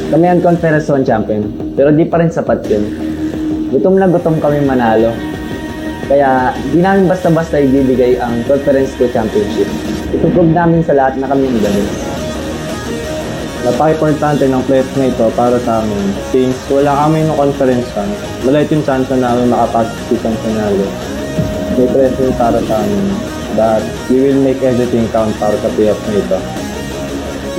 Kami ang Conference 1 champion, pero di pa rin sapat yun. Gutom na gutom kami manalo. Kaya di namin basta-basta ibibigay ang Conference 2 championship. Ituprove namin sa lahat na kami ang galing. Napaka-importante ng playoff na ito para sa amin. Since wala kami ng conference fan, maliit yung chance na namin makapag-sit ang finale. May pressure para sa amin that we will make everything count para sa playoff na ito.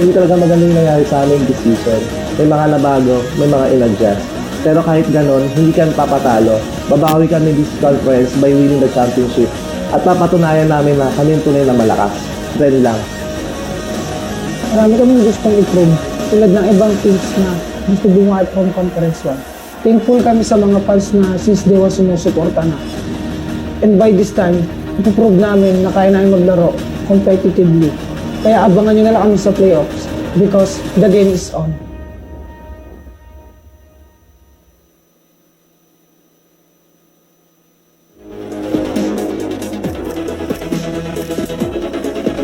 Hindi talaga magandang nangyari sa amin this season. May mga nabago, may mga in-adjust. Pero kahit ganon, hindi kami papatalo. Babawi kami this conference by winning the championship. At papatunayan namin na kami yung tunay na malakas. Friend lang. Marami kaming gustong i-prove tulad ng ibang teams na gusto bumuhat from Conference 1. Thankful kami sa mga fans na since day one sumusuporta na. And by this time, ipoprove namin na kaya namin maglaro competitively. Kaya abangan nyo na lang kami sa playoffs because the game is on.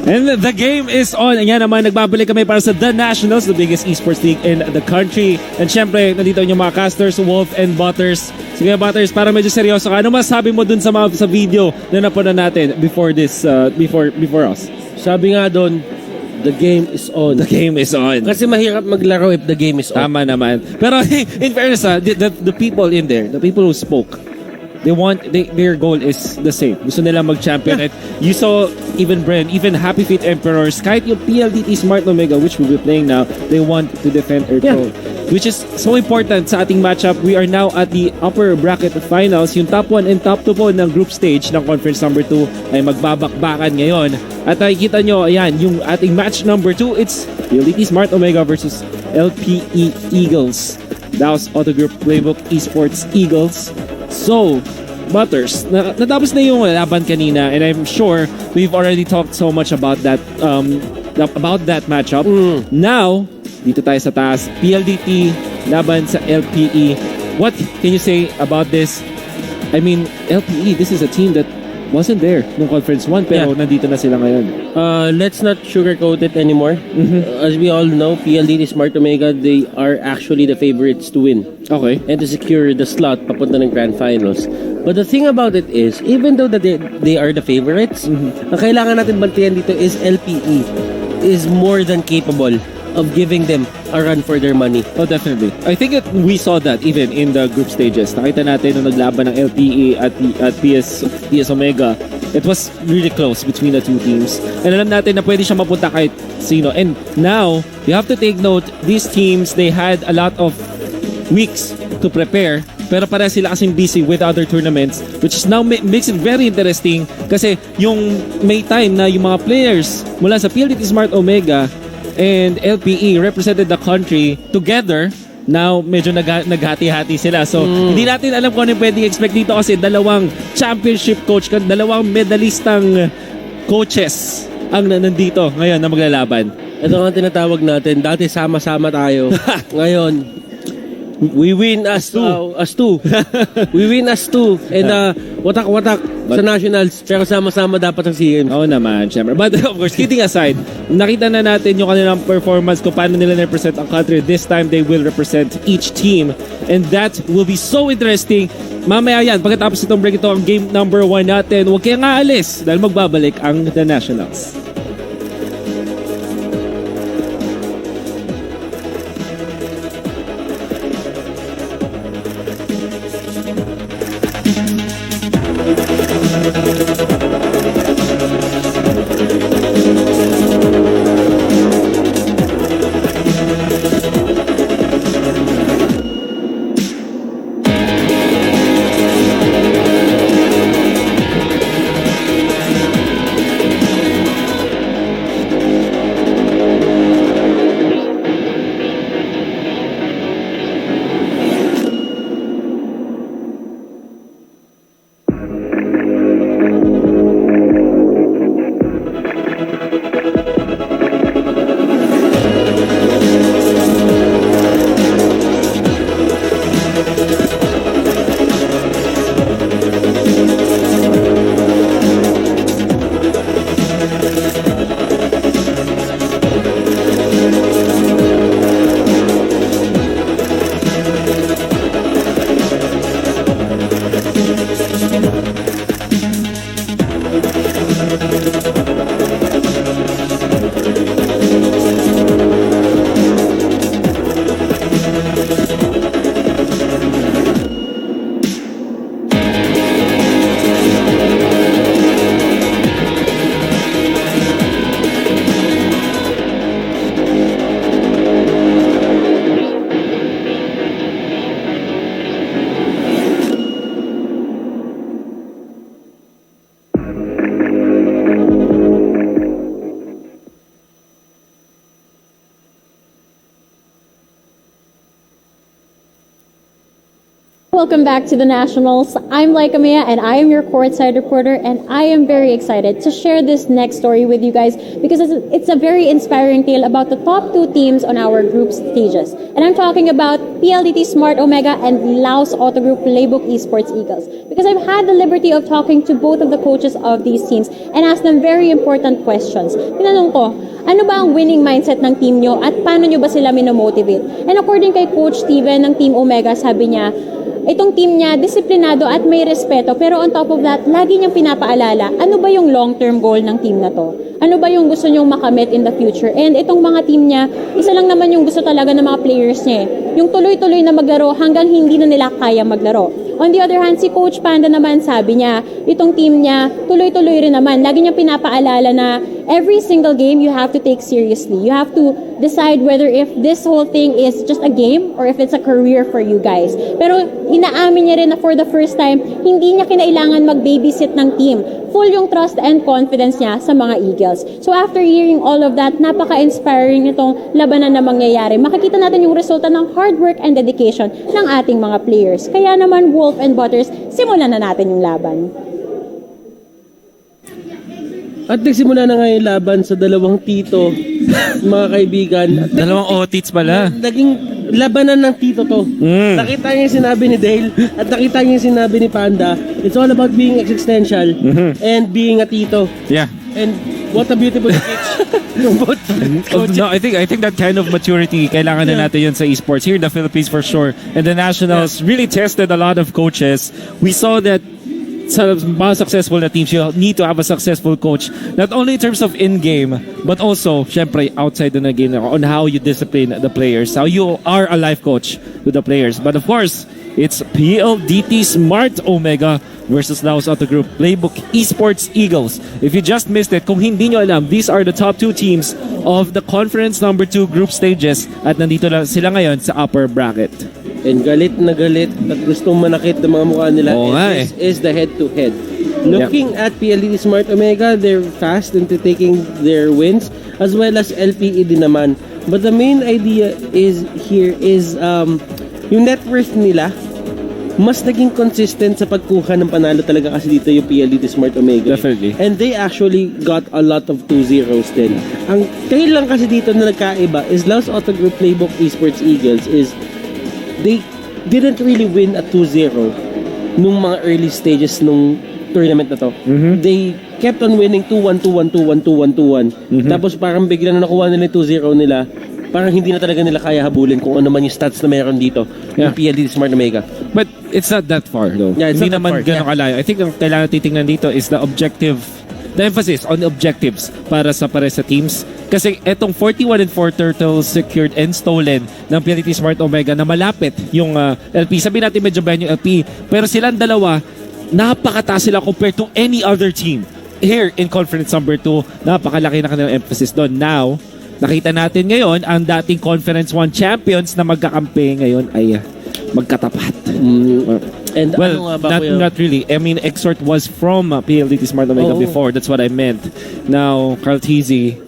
And the game is on. Ayan naman, nagbabalik kami para sa The Nationals, the biggest esports league in the country. And syempre, nandito yung mga casters, Wolf and Butters. Sige Butters, para medyo seryoso ka, ano masabi mo dun sa video na napanood natin before this, before us? Sabi nga doon, the game is on. The game is on. Kasi mahirap maglaro if the game is on. Tama naman. Pero in fairness, the people in there, the people who spoke, their goal is the same. Gusto nila mag-champion. Yeah. You saw even Bren, even Happy Feet Emperors, kahit yung PLDT Smart Omega, which we'll be playing now, they want to defend their throne. Which is so important sa ating matchup. We are now at the upper bracket finals. Yung top 1 and top 2 po ng group stage ng conference number 2 ay magbabakbakan ngayon. At nakikita nyo, ayan, yung ating match number 2, it's PLDT Smart Omega versus LPE Eagles. Daos Auto Group Playbook Esports Eagles. So, Butters, natapos na yung laban kanina and I'm sure we've already talked so much about that matchup. Now, dito tayo sa taas, PLDT laban sa LPE. What can you say about this? I mean, LPE, this is a team that wasn't there nung Conference 1 pero nandito na sila ngayon. Let's not sugarcoat it anymore. As we all know, PLDT Smart Omega, they are actually the favorites to win. Okay. And to secure the slot papunta ng Grand Finals. But the thing about it is, even though that they are the favorites, ang kailangan natin bantayan dito is LPE is more than capable of giving them a run for their money. Oh, definitely. I think that we saw that even in the group stages. Nakita natin nung naglaban ng LPE at PS Omega, it was really close between the two teams. And alam natin na pwede siya mapunta kahit sino. And now, you have to take note, these teams, they had a lot of weeks to prepare. Pero para sila kasing busy with other tournaments, which is now makes it very interesting kasi yung may time na yung mga players mula sa PLDT Smart Omega and LPE represented the country together. Now, medyo naghati-hati sila. So, hindi natin alam kung ano yung pwedeng expect dito kasi dalawang championship coach, dalawang medalistang coaches ang nandito ngayon na maglalaban. Ito nga tinatawag natin, dati sama-sama tayo. Ngayon, we win as two. We win as two. And watak-watak sa nationals. Pero sama-sama dapat ang CMs. Oo naman, syempre. But of course, kidding aside, nakita na natin yung kanilang performance kung paano nila represent ang country. This time, they will represent each team. And that will be so interesting. Mamaya yan, pagkatapos itong break ito, ang game number 1 natin. Huwag kayong aalis dahil magbabalik ang The Nationals. Welcome back to the Nationals. I'm Laika Mea and I am your courtside reporter, and I am very excited to share this next story with you guys because it's a very inspiring tale about the top 2 teams on our group stages. And I'm talking about PLDT Smart Omega and Laos Auto Group Playbook Esports Eagles, because I've had the liberty of talking to both of the coaches of these teams and asked them very important questions. Tinanong ko, ano ba ang winning mindset ng team nyo at paano nyo ba sila minomotivate? And according kay Coach Steven ng Team Omega, sabi niya, itong team niya, disiplinado at may respeto, pero on top of that, lagi niyang pinapaalala, ano ba yung long-term goal ng team na to? Ano ba yung gusto niyong makamit in the future? And itong mga team niya, isa lang naman yung gusto talaga ng mga players niya eh. Yung tuloy-tuloy na maglaro hanggang hindi na nila kaya maglaro. On the other hand, si Coach Panda naman, sabi niya, itong team niya, tuloy-tuloy rin naman. Lagi niyang pinapaalala na every single game you have to take seriously. You have to decide whether if this whole thing is just a game or if it's a career for you guys. Pero inaamin niya rin na for the first time, hindi niya kinailangan mag-babysit ng team. Full yung trust and confidence niya sa mga Eagles. So after hearing all of that, napaka-inspiring itong labanan na mangyayari. Makikita natin yung resulta ng hard work and dedication ng ating mga players. Kaya naman, Wolf and Butters, simulan na natin yung laban. At nagsimula na nga yung laban sa dalawang tito, mga kaibigan. Dalawang otits pala. Naging labanan ng tito to. Nakita niya yung sinabi ni Dale at nakita niya yung sinabi ni Panda. It's all about being existential and being a tito. Yeah. And what a beautiful speech. No, I think that kind of maturity kailangan na natin yun sa esports here in the Philippines for sure. And the Nationals really tested a lot of coaches. We saw that sa mga successful na teams, you need to have a successful coach, not only in terms of in-game, but also, syempre, outside the game, on how you discipline the players, how you are a life coach to the players. But of course, it's PLDT Smart Omega versus Laos Auto Group Playbook Esports Eagles. If you just missed it, kung hindi nyo alam, these are the top 2 teams of the conference number 2 group stages at nandito lang sila ngayon sa upper bracket. And galit na galit at gustong manakit ng mga mukha nila. Oo nga This is the head-to-head. Looking at PLDT Smart Omega, they're fast into taking their wins, as well as LPE din naman. But the main idea is yung net worth nila, mas naging consistent sa pagkuha ng panalo talaga kasi dito yung PLDT Smart Omega. Definitely. And they actually got a lot of 2-0s din. Ang tail lang kasi dito na nagkaiba is Laos Auto Group Playbook Esports Eagles is they didn't really win at 2-0 nung mga early stages nung tournament na to. They kept on winning 2-1, 2-1, 2-1, 2-1, 2-1. Tapos parang bigla na nakuha nila yung 2-0 nila. Parang hindi na talaga nila kaya habulin kung ano man yung stats na meron dito. Yung PLDT Smart Omega. But it's not that far though. Yeah, it's hindi not that naman far. ganun kalayo. I think ang kailangan titingnan dito is the emphasis on the objectives para sa pare sa teams. Kasi etong 41 and 4 turtles secured and stolen ng PLDT Smart Omega na malapit yung LP. Sabi natin medyo ba yung LP, pero silang dalawa, napakataas sila compared to any other team. Here in conference number 2, napakalaki na kanilang emphasis doon. Now, nakita natin ngayon ang dating conference 1 champions na magkakampi ngayon ay magkatapat. And Well, ano nga ba not really. I mean, Exort was from PLDT Smart Omega before. That's what I meant. Now, Carl Tizzy,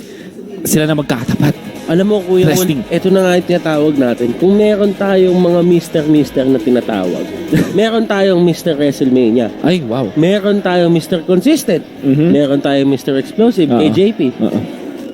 sila na magkatapat. Alam mo, Kuya Won, Interesting. ito na nga yung tinatawag natin. Kung meron tayong mga Mr. na tinatawag, meron tayong Mr. WrestleMania, Ay, wow. meron tayong Mr. Consistent, meron tayong Mr. Explosive, AJP.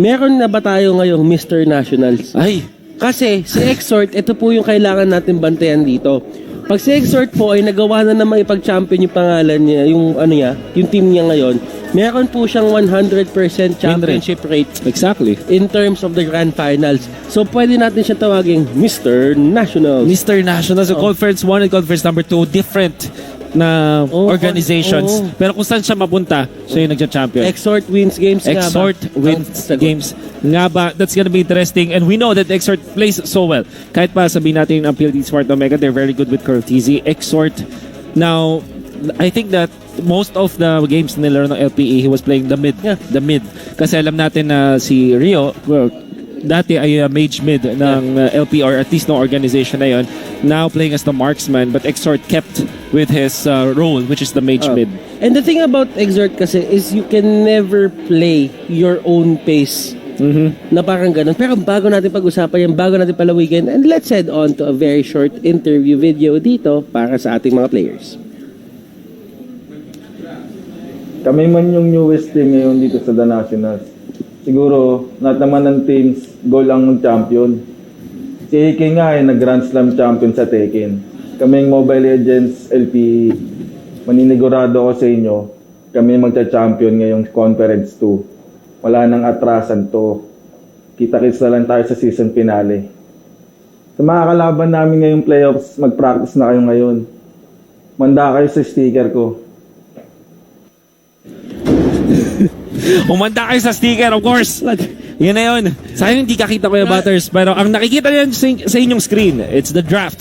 Meron na ba tayo ngayong Mr. Nationals? Ay, Kasi si Exort, ito po yung kailangan natin bantayan dito. Pag si Exort po ay nagawa na naman ipag-champion yung pangalan niya, yung team niya ngayon, meron po siyang 100% championship rate exactly. in terms of the grand finals. So pwede natin siya tawaging Mr. Nationals. Mr. National, so Conference 1 and Conference number 2, different na organizations. Pero kung saan siya mapunta, siya yung nagcha-champion. Exort wins games nga ba? Exort wins games nga ba? That's gonna be interesting. And we know that Exort plays so well. Kahit pa sabihin natin ang PLD Smart Omega, they're very good with Cortese. Exort, now, I think that most of the games na nilaro ng LPE, he was playing the mid. Yeah. The mid. Kasi alam natin na si Rio, well, dati ay mage mid ng LP or at least ng organization na yon, now playing as the marksman, but Exort kept with his role, which is the mage mid. And the thing about Exort kasi is you can never play your own pace Na parang ganun. Pero bago natin pag-usapan yan, bago natin palawigin, and let's head on to a very short interview video dito para sa ating mga players. Kami man yung newest team ngayon dito sa The Nationals. Siguro, lahat naman ng teams, goal ang mag-champion. Si AK nga ay nag-Grand Slam champion sa Tekken. Kaming Mobile Legends LPE, maninigurado ko sa inyo, kami magcha-champion ngayong Conference 2. Wala nang atrasan to. Kita-kits na lang tayo sa season finale. Sa mga kalaban namin ngayong playoffs, mag-practice na kayo ngayon. Manda kayo sa sticker ko. Umanda kayo sa sticker, of course. Yun na yun. Sayang hindi kakita ko yung Butters. Pero ang nakikita niyan sa inyong screen, it's the draft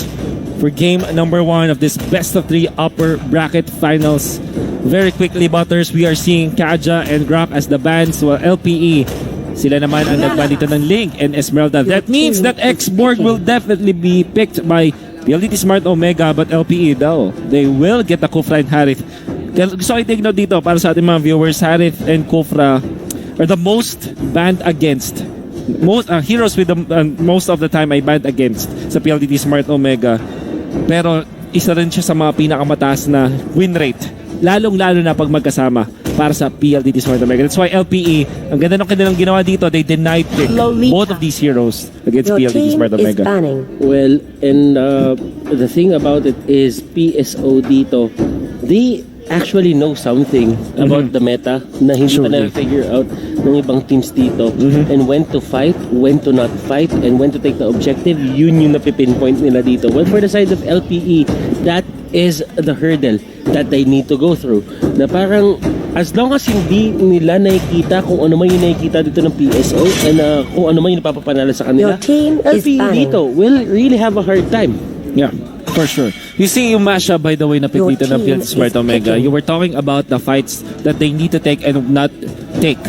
for game number 1 of this best of 3 upper bracket finals. Very quickly, Butters, we are seeing Kaja and Grok as the bands, while LPE, sila naman ang nagban dito ng Link and Esmeralda. That means that X-Borg will definitely be picked by PLDT Smart Omega, but LPE daw, they will get the Kufra and Harith. Gusto ko i-take note dito para sa ating mga viewers, Harith and Kufra are the most banned against. Most heroes with the most of the time ay banned against sa PLDT Smart Omega. Pero isa rin siya sa mga pinakamataas na win rate, lalong-lalo na pag magkasama para sa PLDT Smart Omega. That's why LPE, ang ganda ng kanilang ginawa dito, they denied pick both of these heroes against PLDT Smart Omega. Well, and the thing about it is PSO dito, they actually know something about the meta na hindi pa na-figure out ng ibang teams dito, and when to fight, when to not fight, and when to take the objective, yun yung napipinpoint nila dito. Well, for the side of LPE, that is the hurdle that they need to go through. Na parang, as long as hindi nila nakikita kung ano man yung nakikita dito ng PSO, and kung ano man yung napapapanala sa kanila, LPE dito will really have a hard time. Yeah, for sure. You see yung mashup, by the way, na pick dito ng PLDT Smart Omega. You were talking about the fights that they need to take and not take.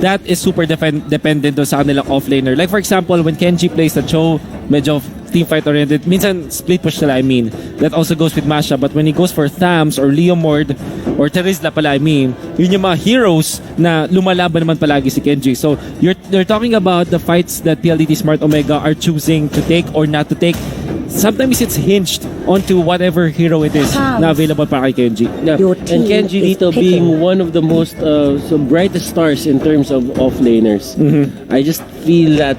That is super dependent doon sa kanilang offlaner. Like for example, when Kenji plays the Cho, medyo teamfight oriented. Minsan split push sila, I mean. That also goes with Masha. But when he goes for Thams or Leomord or Terizla pala, I mean, yun yung mga heroes na lumalaban naman palagi si Kenji. So you're talking about the fights that PLDT Smart Omega are choosing to take or not to take. Sometimes it's hinged onto whatever hero it is na available para kay Kenji. Yeah. And Kenji dito being one of the most brightest stars in terms of offlaners. I just feel that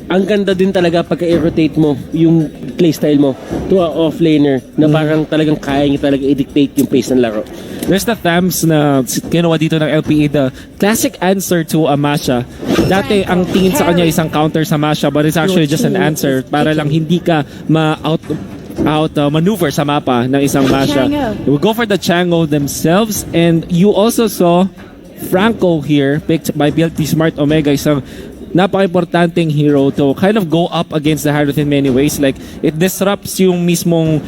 ang ganda din talaga pagka i-rotate mo yung playstyle mo to a offlaner na parang talagang kaya niya talaga i-dictate yung pace ng laro. There's the Thams na kinuha dito ng LPE, the classic answer to a Masha. Dati ang tingin sa kanya isang counter sa Masha, but it's actually just an answer para lang hindi ka maneuver sa mapa ng isang Masha. They will go for the Chango themselves, and you also saw Franco here picked by PLDT Smart Omega, isang napaka-importanting hero to kind of go up against the Harith in many ways. Like, it disrupts yung mismong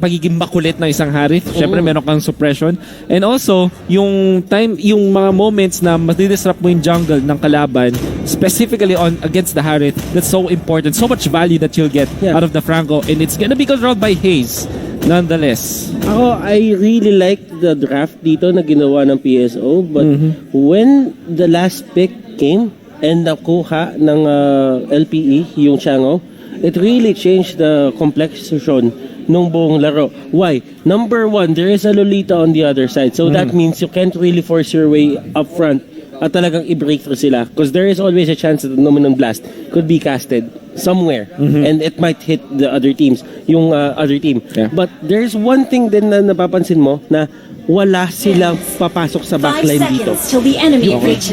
pagiging makulit ng isang Harith. Siyempre, meron kang suppression. And also, yung mga moments na matidisrupt mo yung jungle ng kalaban, specifically against the Harith, that's so important. So much value that you'll get out of the Franco. And it's gonna be controlled by Haze, nonetheless. Ako, I really like the draft dito na ginawa ng PSO. But when the last pick came, and nakuha ng LPE, yung Chango, it really changed the complexion ng buong laro. Why? Number one, there is a Lolita on the other side. So that means you can't really force your way up front at talagang i-break through sila. Because there is always a chance that the Nominum Blast could be casted somewhere. And it might hit the other teams, yung other team. Yeah. But there's one thing din na napapansin mo na wala silang papasok sa backline dito.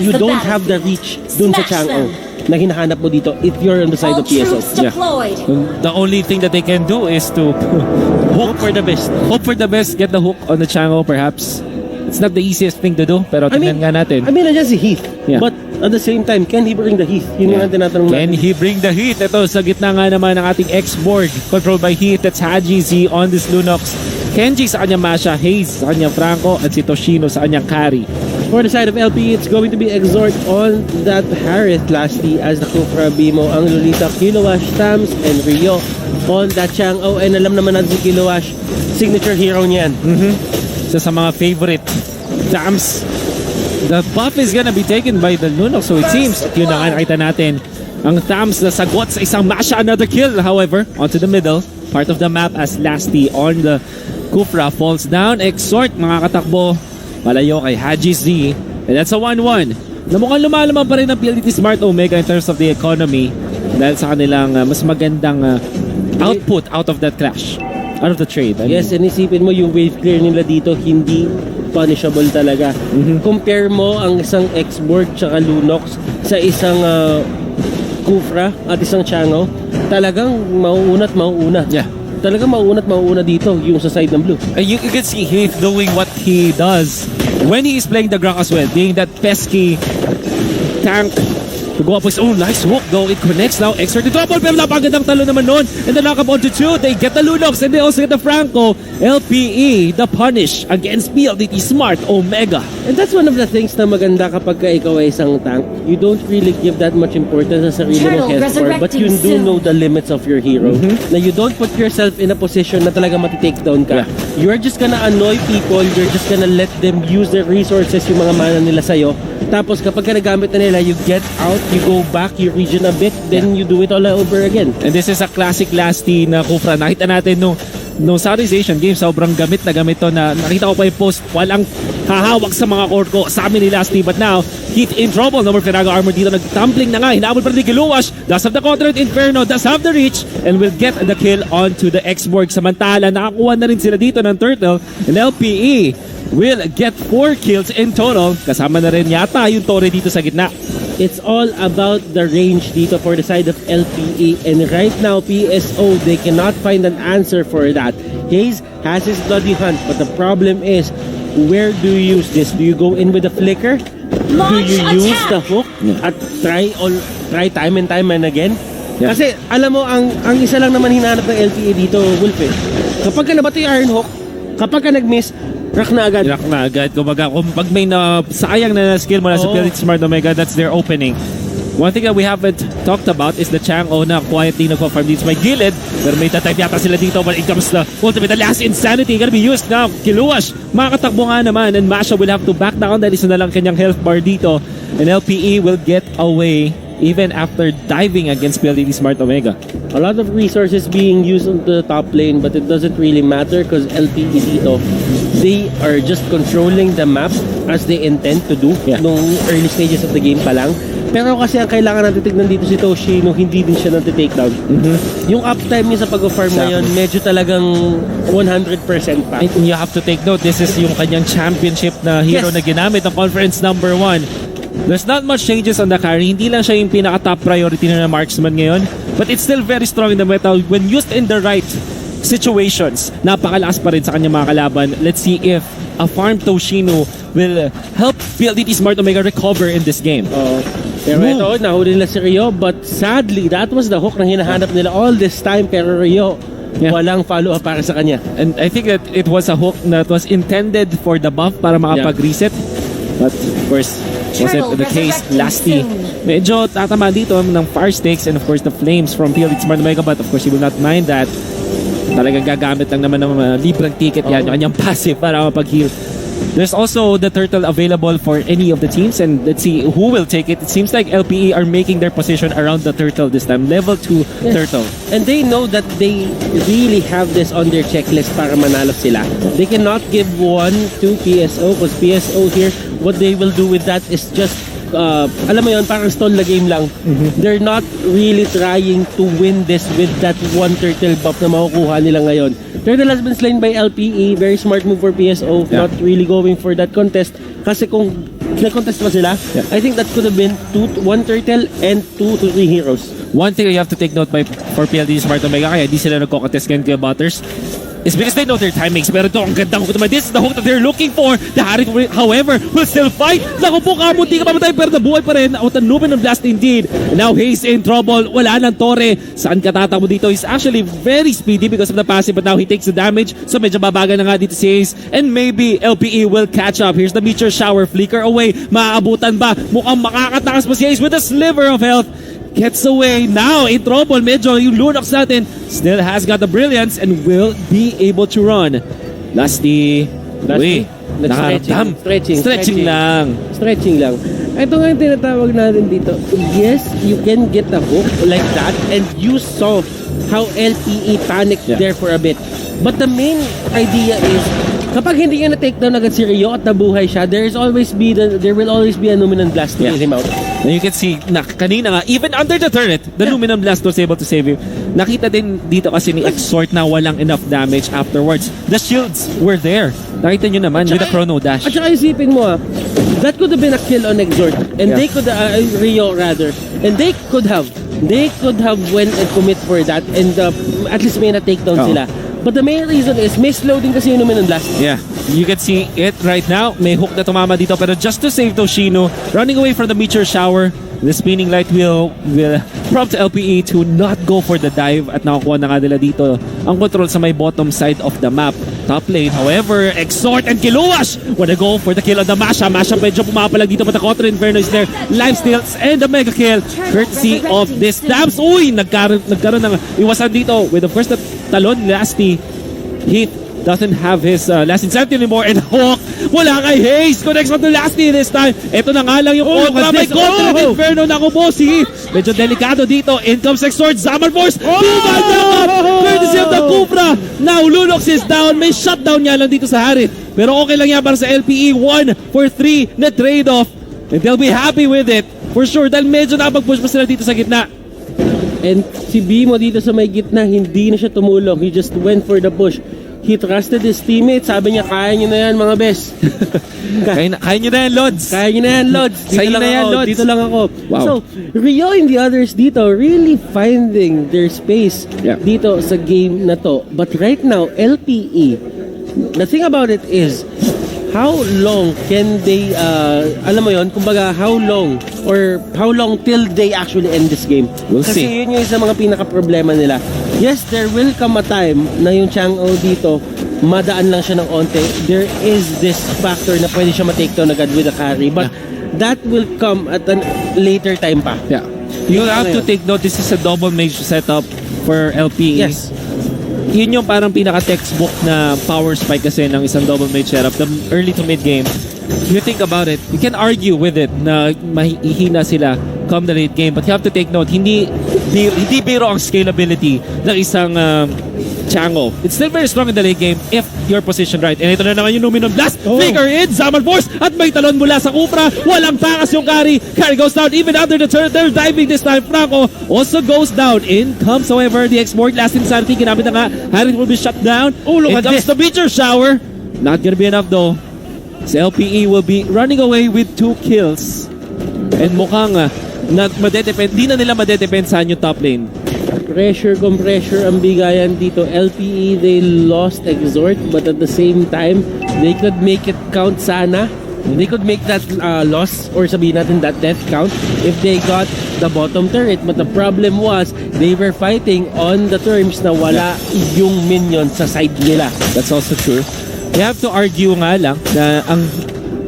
You don't have the reach dun sa Chango na hinahanap mo dito if you're on the side of PSO. Yeah. The only thing that they can do is to Hope for the best. hope for the best, get the hook on the Chango perhaps. It's not the easiest thing to do, pero tingnan nga natin. I mean, nandiyan si Heath. Yeah. But at the same time, can he bring the Heath? Yun yung tinatanong Can natin. he bring the heat? Ito, sa gitna nga naman ng ating X-Borg, controlled by Heat. That's Haji Z on this Lunox. Kenji sa kanyang Masha, Haze sa kanyang Franco, at si Toshino sa kanyang Kari. For the side of LP, it's going to be Exhort on that Harith lastly as the Kufra Bimo, ang Lolita, Kilowash, Tams, and Rio on that Chango. And alam naman natin si Kilowash, signature hero niyan. Isa sa mga favorite Tams The buff is gonna be taken by the Lunok, so it seems, at yun na nga nakita natin, ang Thams na sagot sa isang Masha, another kill, however, onto the middle, part of the map as Lasty on the Kufra falls down, Exhort, mga katakbo, palayo kay Haji Z, and that's a 1-1. Na mukhang lumalaman pa rin ang PLDT Smart Omega in terms of the economy dahil sa kanilang mas magandang output out of that clash, out of the trade. Yes, and isipin mo yung wave clear nila dito, hindi punishable talaga. Compare mo ang isang X-Borg tsaka Lunox sa isang Kufra at isang Chango, talagang mauuna. Yeah. Talagang mauuna dito yung sa side ng blue. You can see Heath doing what he does when he is playing the Grok as well, being that pesky tank to go up with his own nice hook though. It connects now. Extra to double, pero napagandang talo naman nun. And the knock up onto 2. They get the Lunox and they also get the Franco. LPE, the punish against PLDT Smart Omega. And that's one of the things na maganda kapag ka ikaw ay isang tank. You don't really give that much importance sa sarili mong health bar, but you do know the limits of your hero. Na you don't put yourself in a position na talaga matitake down ka. You're just gonna annoy people, you're just gonna let them use their resources, yung mga mana nila sa'yo. Tapos kapag ka nagamit na nila, you get out, you go back, you regen a bit, then you do it all over again. And this is a classic Lasty na Kufra. Nakita natin nung Southeast Asian game, sobrang gamit na gamit to na nakita ko pa yung post, walang hahawak sa mga core ko, sabi ni Lasty. But now, Heat in trouble. No more Ferago armor dito. Nag-tumbling na nga. Hinabol pa rin ni Giluwash. Does have the counter at Inferno. Does have the reach. And will get the kill onto the X-Borg. Samantala, nakakuha na rin sila dito ng Turtle. And LPE will get 4 kills in total. Kasama na rin yata yung Torre dito sa gitna. It's all about the range dito for the side of LPE, and right now PSO, they cannot find an answer for that. Hayes has his bloody hunt, but the problem is, where do you use this? Do you go in with a flicker? Do you use the hook at try time and time and again? Yeah. Kasi alam mo, ang isa lang naman hinahanap ng LPE dito, Wolf, kapag ka nabato yung Iron Hook, kapag ka nag-miss, rock na agad. Rock na agad. Kumbaga, kung pag may sayang na skill mo na sa PLDT Smart Omega, that's their opening. One thing that we haven't talked about is the Chang'o na quietly nagpa-farm dito sa may gilid. Pero may tatype yata sila dito when it comes to ultimate. The last insanity gonna be used now. Kiluwash, makatakbo nga naman. And Masha will have to back down. Dahil isa na lang kanyang health bar dito. And LPE will get away even after diving against PLDT Smart Omega. A lot of resources being used on the top lane, but it doesn't really matter because LPE dito, they are just controlling the map as they intend to do nung early stages of the game pa lang. Pero kasi ang kailangan natin tignan dito si Toshi nung hindi din siya nati-takedown. Yung uptime niya sa pag-farm ngayon, medyo talagang 100% pa. And you have to take note, this is yung kanyang championship na hero na ginamit ng conference number 1. There's not much changes on the carry. Hindi lang siya yung pinaka-top priority na marksman ngayon. But it's still very strong in the meta when used in the right situations. Napakalakas pa rin sa kanyang mga kalaban. Let's see if a farm Toshino will help PLDT Smart Omega recover in this game. Pero ito, nahuli nila si Rio, but sadly, that was the hook na hinahanap nila all this time. Pero Rio, walang follow-up para sa kanya. And I think that it was a hook that was intended for the buff para makapag-reset. But of course, wasn't the case. Lasty, medyo tatama dito ng fire stakes and of course the flames from PLDT Smart Omega, but of course he will not mind that. Talagang gagamit lang naman ng libreng ticket yan, yung kanyang passive para mapag-heal. There's also the turtle available for any of the teams, and let's see who will take it. It seems like LPE are making their position around the turtle this time. Level 2 turtle. And they know that they really have this on their checklist para manalo sila. They cannot give one to PSO because PSO here, what they will do with that is just alam mo yun, parang stall na game lang. They're not really trying to win this with that one turtle buff na makukuha nila ngayon. Turtle has been slain by LPE. Very smart move for PSO. Not really going for that contest. Kasi kung nag-contest pa sila, I think that could have been 1 turtle and 2 to 3 heroes. One thing you have to take note for PLDT Smart Omega, kaya di sila nagko-contest ngayon kaya Butters, is because they know their timings. Pero ito, ang gandang hook naman. This is the hook that they're looking for. The Harit, however, will still fight. Naku po, kamunti ka mamatay, pero nabuhay pa rin. Out and Numen of Blast indeed. And now Hayes in trouble. Wala ng Torre. Saan ka tatakbo dito? He's actually very speedy because of the passive, but now he takes the damage. So medyo babagal na nga dito si Hayes. And maybe LPE will catch up. Here's the meteor shower. Flicker away. Maaabutan ba? Mukhang makakatakas pa si Hayes with a sliver of health. Gets away now in trouble. Medyo yung Lunox natin still has got the brilliance and will be able to run. Lasty Last Uy, week, nag-stretching. nakaramdam. Stretching lang. Stretching lang. Ito nga yung tinatawag natin dito. Yes, you can get a hook like that, and you saw how LPE panicked there for a bit. But the main idea is, kapag hindi niya na-take down agad si Rio at nabuhay siya, there will always be a Numinous Blast to Yeah. kill him out. And you can see, na kanina nga, even under the turret, the Luminum Blast was able to save him. Nakita din dito kasi ni Exort na walang enough damage afterwards. The shields were there. Nakita nyo naman with the Chrono Dash. At saka isipin mo that could have been a kill on Exort. And they could, Rio rather. And they could have went and commit for that and at least may na-take down sila. But the main reason is may slow din kasi yung Numinous Blast. Yeah, you can see it right now. May hook na tumama dito pero just to save Toshino, running away from the meteor shower, the spinning light will prompt LPE to not go for the dive at nakakuha na nga nila dito ang control sa may bottom side of the map. Top lane, however, Exort and Kiluash wanna go for the kill on the Masha. Masha medyo pumapalag dito but the Contra Inferno is there. Life steals and the mega kill courtesy of this Stabs. Uy, nagkaroon ng iwasan dito with the first talon. Lasty Heath doesn't have his last insanity anymore and Hawk wala kay Hayes connects on to Lasty this time. Ito na nga lang yung kontra. May Contra Inferno na kubo si Heath. Medyo delikado dito. In comes Exort. Zaman Force. Tumal na courtesy of the Cupra. Now Lunox is down. May shutdown niya lang dito sa Harit. Pero okay lang yan para sa LPE. 1 for 3 na trade-off. And they'll be happy with it. For sure. Dahil medyo nakapag-push pa sila dito sa gitna. And si Bimo dito sa may gitna, hindi na siya tumulong. He just went for the push. He trusted his teammates. Sabi niya, kaya niyo na yan mga best. Kaya nyo na yan, Lods. Kaya niyo na yan, Lods. Sa'yo na yan, Lods. Dito lang ako. Wow. So, Rio and the others dito really finding their space dito sa game na to. But right now, LPE, the thing about it is, how long can they, alam mo yon, kumbaga, how long till they actually end this game? We'll Kasi see. yun yung isa mga pinaka-problema nila. Yes, there will come a time na yung Chang'o dito, madaan lang siya ng onte. There is this factor na pwede siya ma-take down agad with a carry. But that will come at a later time pa. Yeah. You have to take note, this is a double mage setup for LPE. Yes. Yun yung parang pinaka-textbook na power spike kasi ng isang double mage setup, the early to mid game. You think about it, you can argue with it na mahihina sila come the late game, but you have to take note, hindi biro ang scalability ng isang Chang'o. It's still very strong in the late game if you're positioned right. And ito na naman yung Numinous Blast. Flicker in, Zaman Force, at may talon mula sa Cupra. Walang takas yung carry. Carry goes down even under the turret. They're diving this time. Franco also goes down. In comes, however, the export. Last insanity. Ginamit na nga. Harry will be shut down. Look at this. The meteor shower. Not gonna be enough though. So LPE will be running away with 2 kills. And mukhang di na nila madedepensahan yung top lane. Pressure, compressure ang bigayan dito. LPE, they lost Exort, but at the same time, they could make it count sana. They could make that loss, or sabihin natin that death count, if they got the bottom turret. But the problem was, they were fighting on the terms na wala yung minion sa side nila. That's also true. You have to argue nga lang na ang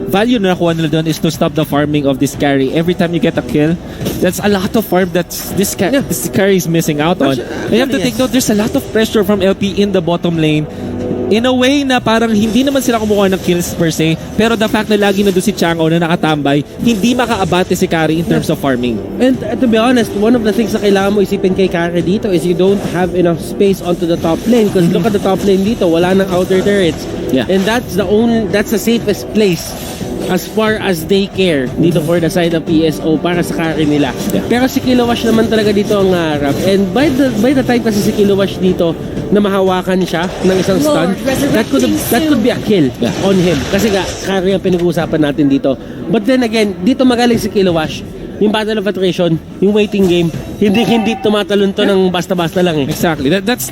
value na nakuha nila doon is to stop the farming of this carry. Every time you get a kill, that's a lot of farm that this carry is missing out on. And you have to take note, there's a lot of pressure from LP in the bottom lane. In a way na parang hindi naman sila kumukuha ng kills per se, pero the fact na lagi na doon si Chang'o na nakatambay, hindi makaabate si carry in terms of farming. And to be honest, one of the things na kailangan mo isipin kay Kare dito is you don't have enough space onto the top lane, because look at the top lane dito, wala nang outer turrets. Yeah. And that's the safest place as far as they care dito for the side of PSO para sa carry nila. Yeah. Pero si Kilowash naman talaga dito ang harap. And by the time kasi si Kilowash dito na mahawakan siya ng isang stun, that could be a kill on him. Kasi nga, carry ang pinag-uusapan natin dito. But then again, dito magaling si Kilowash. Yung battle of attrition, yung waiting game, hindi tumatalon to ng basta-basta lang eh. Exactly. That's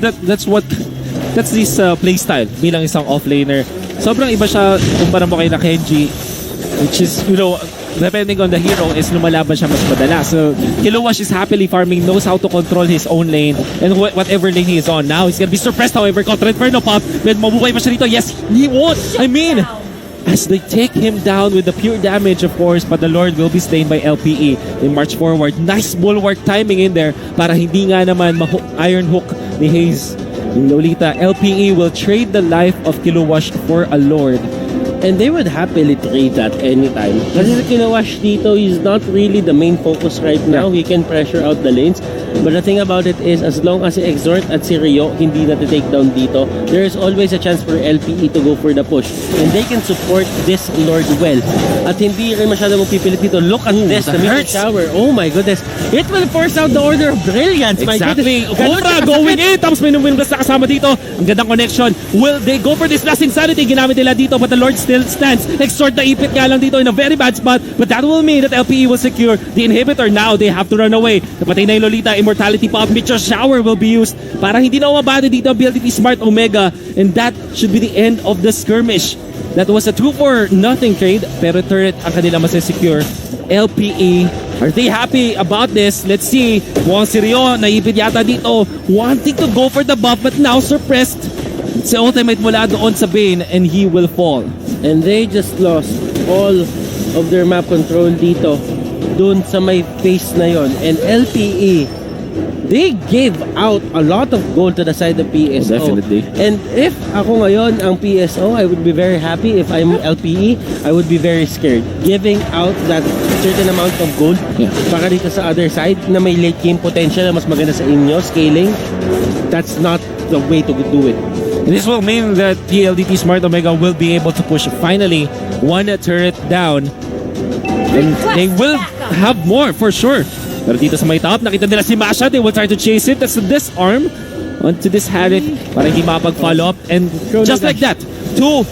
this playstyle bilang isang offlaner. Sobrang iba siya kumpara mo kay na Kenji, which is, depending on the hero, is lumalaban siya mas madalas. So, Kilowash is happily farming, knows how to control his own lane, and whatever lane he is on. Now, he's gonna be suppressed, however, Contra Inferno pop. Med mabuhay pa siya dito. Yes, he won't. I mean, as they take him down with the pure damage, of course, but the Lord will be slain by LPE. They march forward. Nice bulwark timing in there para hindi nga naman iron hook ni Hayes. Lolita, LPE will trade the life of Kilowash for a Lord. And they would happily trade that anytime. Kasi si Kilawash dito is not really the main focus right now. He can pressure out the lanes. But the thing about it is, as long as si Exhort at si Rio hindi na take down dito, there is always a chance for LPE to go for the push. And they can support this Lord well. At hindi rin masyado mapipilit dito. Look at this, the meteor shower. Oh my goodness. It will force out the Order of Brilliance. My Exactly. goodness. Cobra going in. Tapos may Winblast na kasama dito. Ang gandang connection. Will they go for this last insanity? Ginamit nila dito but the Lord still stands. Exhort na ipit nga lang dito in a very bad spot. But that will mean that LPE will secure the inhibitor. Now they have to run away. Napatay na yung Lolita. Immortality Pop. Meteor Shower will be used para hindi na umabati dito ang BLDT Smart Omega. And that should be the end of the skirmish. That was a 2-4-0 trade. Pero turret ang kanila masesecure. LPE, are they happy about this? Let's see. Mukhang si Rio, naipit yata dito. Wanting to go for the buff but now suppressed. Si ultimate mula doon sa Bane and he will fall. And they just lost all of their map control dito. Dun sa may face na yon. And LPE, they gave out a lot of gold to the side of PSO. Definitely. And if ako ngayon ang PSO, I would be very happy. If I'm LPE, I would be very scared. Giving out that certain amount of gold para dito sa other side na may late game potential na mas maganda sa inyo, scaling, that's not the way to do it. This will mean that PLDT Smart Omega will be able to push finally one turret down. And they will have more for sure. Pero dito sa may top, nakita nila si Masha. They will try to chase it. That's a disarm onto this Harith para hindi makapag-follow up. And just like that, two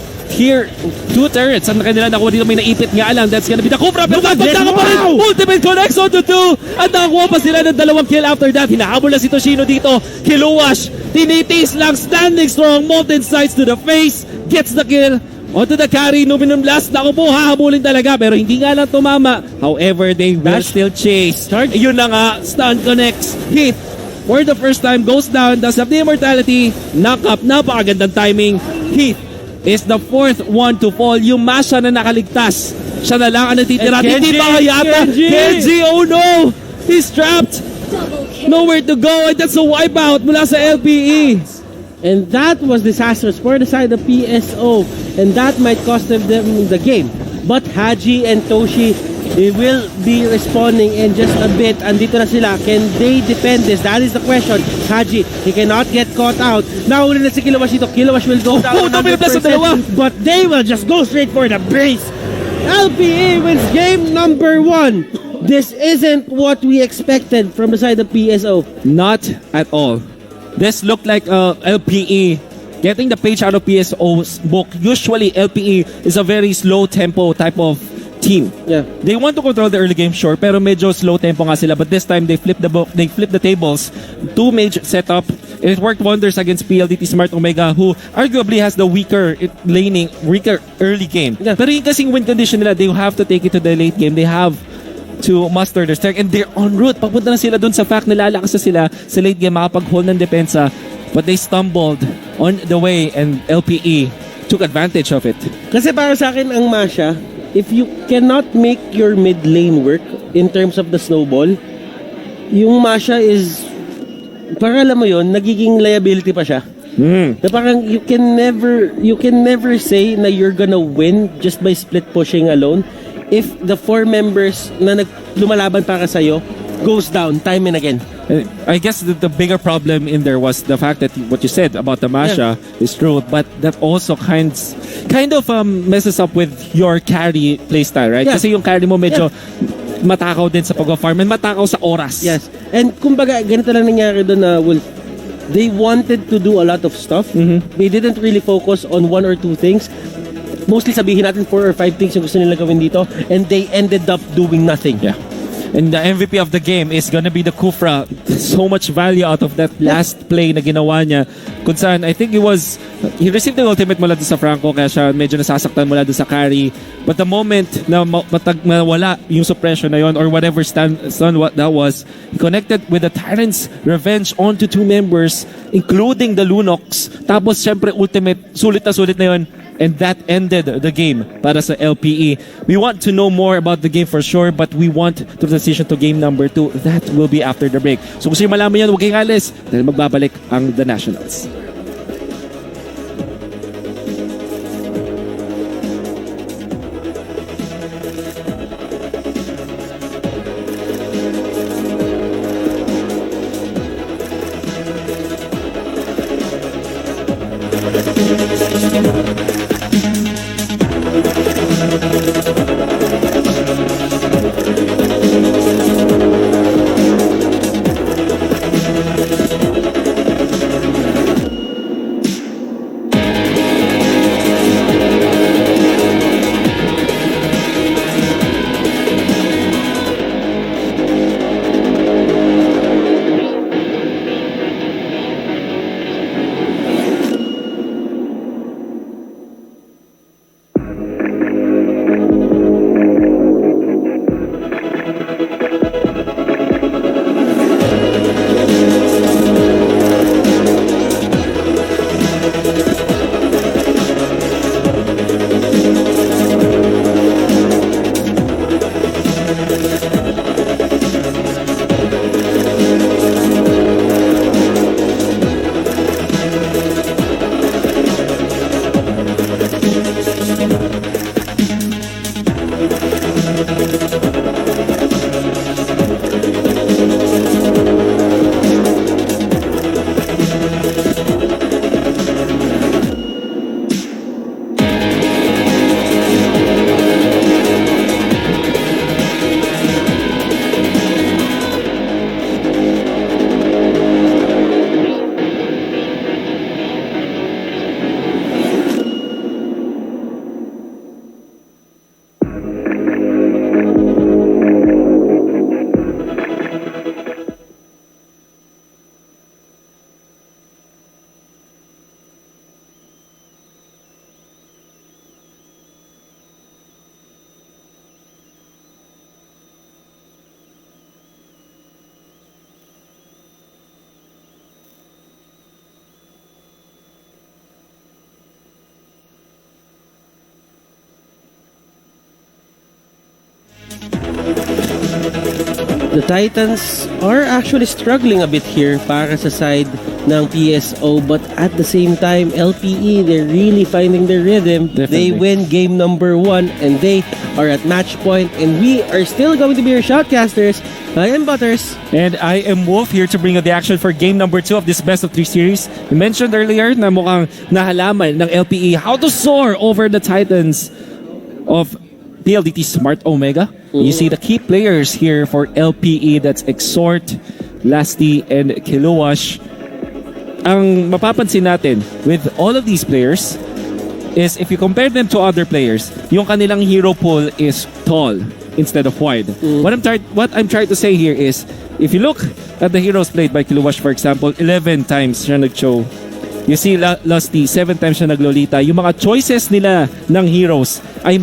turrets. Ang kanila nakuha dito may naipit nga lang. That's gonna be the Cobra. Pero pagpagdaka pa rin. Ultimate connects onto 2. At nakakuha pa sila ng 2 kill after that. Hinahabol na si Toshino dito. Kiluwash. Tinitis lang. Standing strong. Molten sights to the face. Gets the kill. Onto the carry, Numinum Blast. Naku po, hahabulin talaga. Pero hindi nga lang tumama. However, they will still chase. Yun na nga. Stun connects. Hit. For the first time, goes down. Does have the immortality. Knock up. Napakagandang timing. Hit is the 4th one to fall. Yung Masha na nakaligtas. Siya na lang ang natitira. Hindi pa kayata. Kenji, oh no! He's trapped. Nowhere to go. And that's a wipeout mula sa LPE. And that was disastrous for the side of PSO. And that might cost them the game. But Haji and Toshi, they will be responding in just a bit. Andito na sila. Can they defend this? That is the question. Haji, he cannot get caught out. Nahuli na si Kilawash dito. Kilawash will go down 100%. But they will just go straight for the base. LPE wins game number 1. This isn't what we expected from the side of PSO. Not at all. This looked like LPE getting the page out of PSO's book. Usually LPE is a very slow tempo type of team. Yeah. They want to control the early game, sure, pero medyo slow tempo nga sila. But this time they flipped the tables. 2 mage setup. It worked wonders against PLDT Smart Omega, who arguably has the weaker early game. Yeah. Pero yung kasing win condition nila, they have to take it to the late game. They have to muster their strength and they're en route. Papunta na sila dun sa fact na lalakas na sila sa late game makapag-hold ng depensa, but they stumbled on the way and LPE took advantage of it. Kasi para sa akin ang Masha, if you cannot make your mid lane work in terms of the snowball, yung Masha is parang alam mo yun, nagiging liability pa siya. Na parang you can never say na you're gonna win just by split pushing alone if the 4 members na lumalaban para sa'yo goes down time and again. I guess the bigger problem in there was the fact that what you said about the Masha is true, but that also kind of messes up with your carry playstyle, right? Yeah. Kasi yung carry mo medyo matakaw din sa pag-farm and matakaw sa oras. Yes. And kumbaga, ganito lang nangyari doon na they wanted to do a lot of stuff. They didn't really focus on 1 or 2 things. Mostly sabihin natin 4 or 5 things yung gusto nila gawin dito, and they ended up doing nothing. Yeah. And the MVP of the game is gonna be the Kufra. So much value out of that last play na ginawa niya. Kung saan, I think he received the ultimate mula doon sa Franco, kaya siya medyo nasasaktan mula doon sa carry. But the moment na wala yung suppression na yon or whatever stun what that was, he connected with the Tyrant's Revenge onto 2 members, including the Lunox. Tapos, syempre, ultimate, sulit na yon. And that ended the game para sa LPE. We want to know more about the game for sure, but we want to transition to game number 2. That will be after the break. So kung sino malaman yan, huwag kayong alis dahil magbabalik ang The Nationals. The Titans are actually struggling a bit here para sa side ng PSO, but at the same time, LPE, they're really finding their rhythm. Definitely. They win game number 1 and they are at match point, and we are still going to be your shoutcasters. I am Butters. And I am Wolf, here to bring you the action for game number 2 of this best of 3 series. We mentioned earlier na mukhang nahalaman ng LPE how to soar over the Titans of PLDT Smart Omega. You see the key players here for LPE, that's Exhort, Lasty, and Kilowash. Ang mapapansin natin with all of these players is if you compare them to other players, yung kanilang hero pool is tall instead of wide. What I'm trying to say here is, if you look at the heroes played by Kilowash, for example, 11 times siya nag-show. You see Lusty, 7 times siya naglolita. Yung mga choices nila ng heroes ay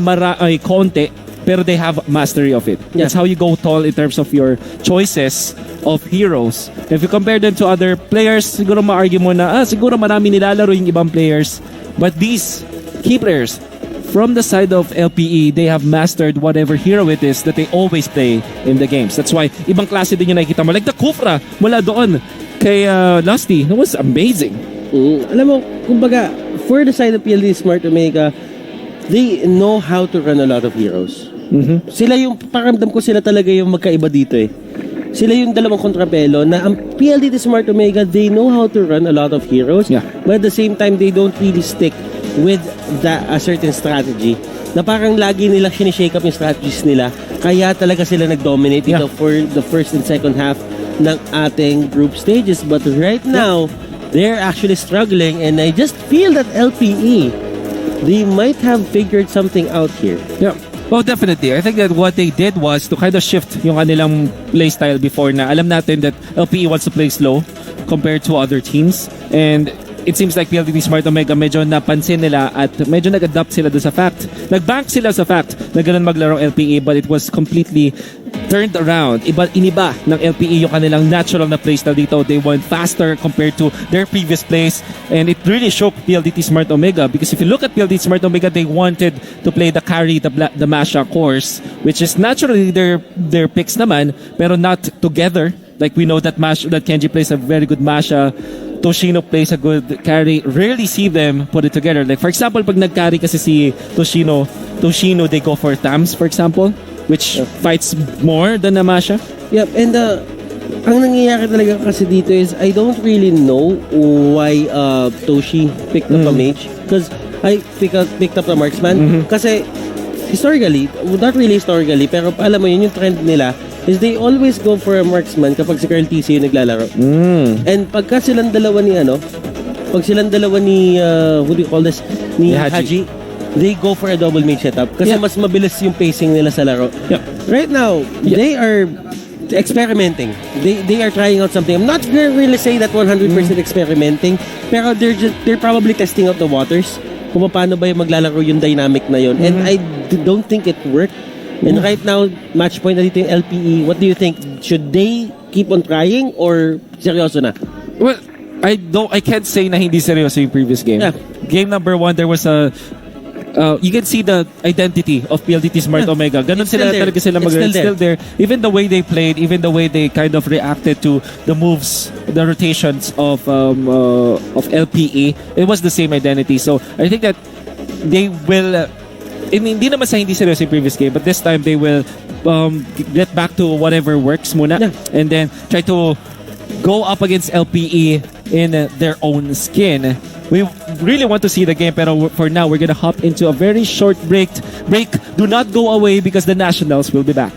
konti, pero they have mastery of it. Yeah. That's how you go tall in terms of your choices of heroes. If you compare them to other players, siguro ma-argue mo na, siguro marami nilalaro yung ibang players. But these key players, from the side of LPE, they have mastered whatever hero it is that they always play in the games. That's why, ibang klase din yung nakikita mo. Like the Kufra, mula doon kay Lusty. That was amazing. Alam mo, kumbaga, for the side of PLD Smart Omega, they know how to run a lot of heroes. Sila yung, pakiramdam ko sila talaga yung magkaiba dito eh. Sila yung dalawang kontrapelo na ang PLDT Smart Omega, they know how to run a lot of heroes, Yeah. but at the same time, they don't really stick with a certain strategy na parang lagi nila sinishake up yung strategies nila, kaya talaga sila nag-dominate dito for the first and second half ng ating group stages. But right now, they're actually struggling, and I just feel that LPE, they might have figured something out here. Yeah. Well, definitely. I think that what they did was to kind of shift yung kanilang playstyle before na alam natin that LPE wants to play slow compared to other teams. And it seems like PLDT Smart Omega medyo napansin nila at medyo nag-adapt sila doon sa fact. Nag-bank sila sa fact na ganun maglarong LPE, but it was completely turned around. Iniba ng LPE yung kanilang natural na playstyle dito. They went faster compared to their previous plays, and it really shook PLDT Smart Omega, because if you look at PLDT Smart Omega, they wanted to play the carry, the Masha course, which is naturally their picks naman, pero not together. Like we know that Kenji plays a very good Masha, Toshino plays a good carry. Rarely see them put it together. Like for example, pag nag-carry kasi si Toshino, they go for Tams, for example, which fights more than a Masha. Yep, and ang nangyayari talaga kasi dito is I don't really know why Toshi picked up a mage, because I picked up a marksman. Kasi historically, not really historically, pero alam mo yun, yung trend nila is they always go for a marksman kapag si Carl TC yung naglalaro. And pagka silang dalawa ni who do you call this? Ni Haji, they go for a double mage setup kasi mas mabilis yung pacing nila sa laro. Right now, they are experimenting. They are trying out something. I'm not gonna really say that 100% experimenting, pero they're probably testing out the waters kung paano ba yung maglalaro yung dynamic na yun. And I don't think it worked. And right now, match point na dito yung LPE. What do you think? Should they keep on trying or seryoso na? Well, I can't say na hindi seryoso yung previous game. Yeah. Game number 1, there was a you can see the identity of PLDT Smart Omega. Ganon It's sila still there. talaga sila It's still there. Even the way they played, even the way they kind of reacted to the moves, the rotations of LPE, it was the same identity. So I think that they will hindi naman sa hindi seryoso yung previous game, but this time they will get back to whatever works muna, and then try to go up against LPE in their own skin. We really want to see the game, pero for now, we're gonna hop into a very short break. Do not go away because the Nationals will be back.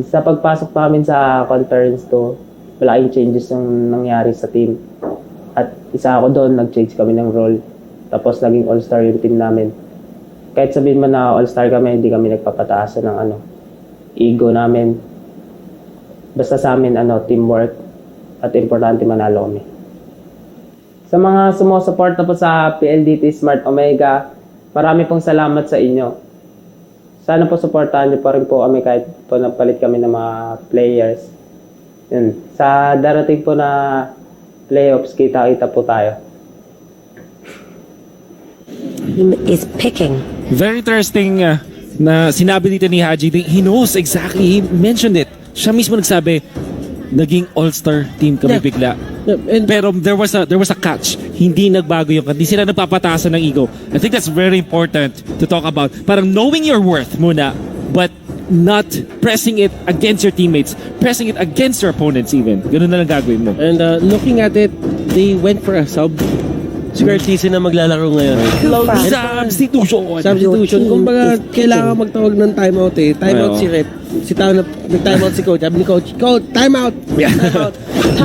Sa pagpasok namin sa conference to, malaking changes yung nangyari sa team. At isa ako doon, nag-change kami ng role. Tapos naging all-star yung team namin. Kahit sabihin mo na all-star kami, hindi kami nagpapataasan ng ego namin. Basta sa amin, teamwork. At importante manalo kami. Sa mga sumusuporta po sa PLDT Smart Omega, marami pong salamat sa inyo. Sana po supportahan niyo pa rin po kami kahit po napalit kami ng mga players. Yun. Sa darating po na playoffs, kita-kita po tayo. Is picking. Very interesting na sinabi dito ni Haji. He knows exactly. He mentioned it. Siya mismo nagsabi, naging all-star team kami bigla. And Pero there was a catch. Hindi nagbago yung hindi sila nagpapataasan ng ego. I think that's very important to talk about. Parang knowing your worth muna, but not pressing it against your teammates, pressing it against your opponents even. Ganun na lang gagawin mo. And looking at it, they went for a sub. Si Curtis na maglalaro ngayon. Substitution. Kumbaga, kailangan magtawag ng timeout eh. Timeout si Rep. Si Tao nag-timeout si Coach. Sabi ni Coach, timeout! Timeout!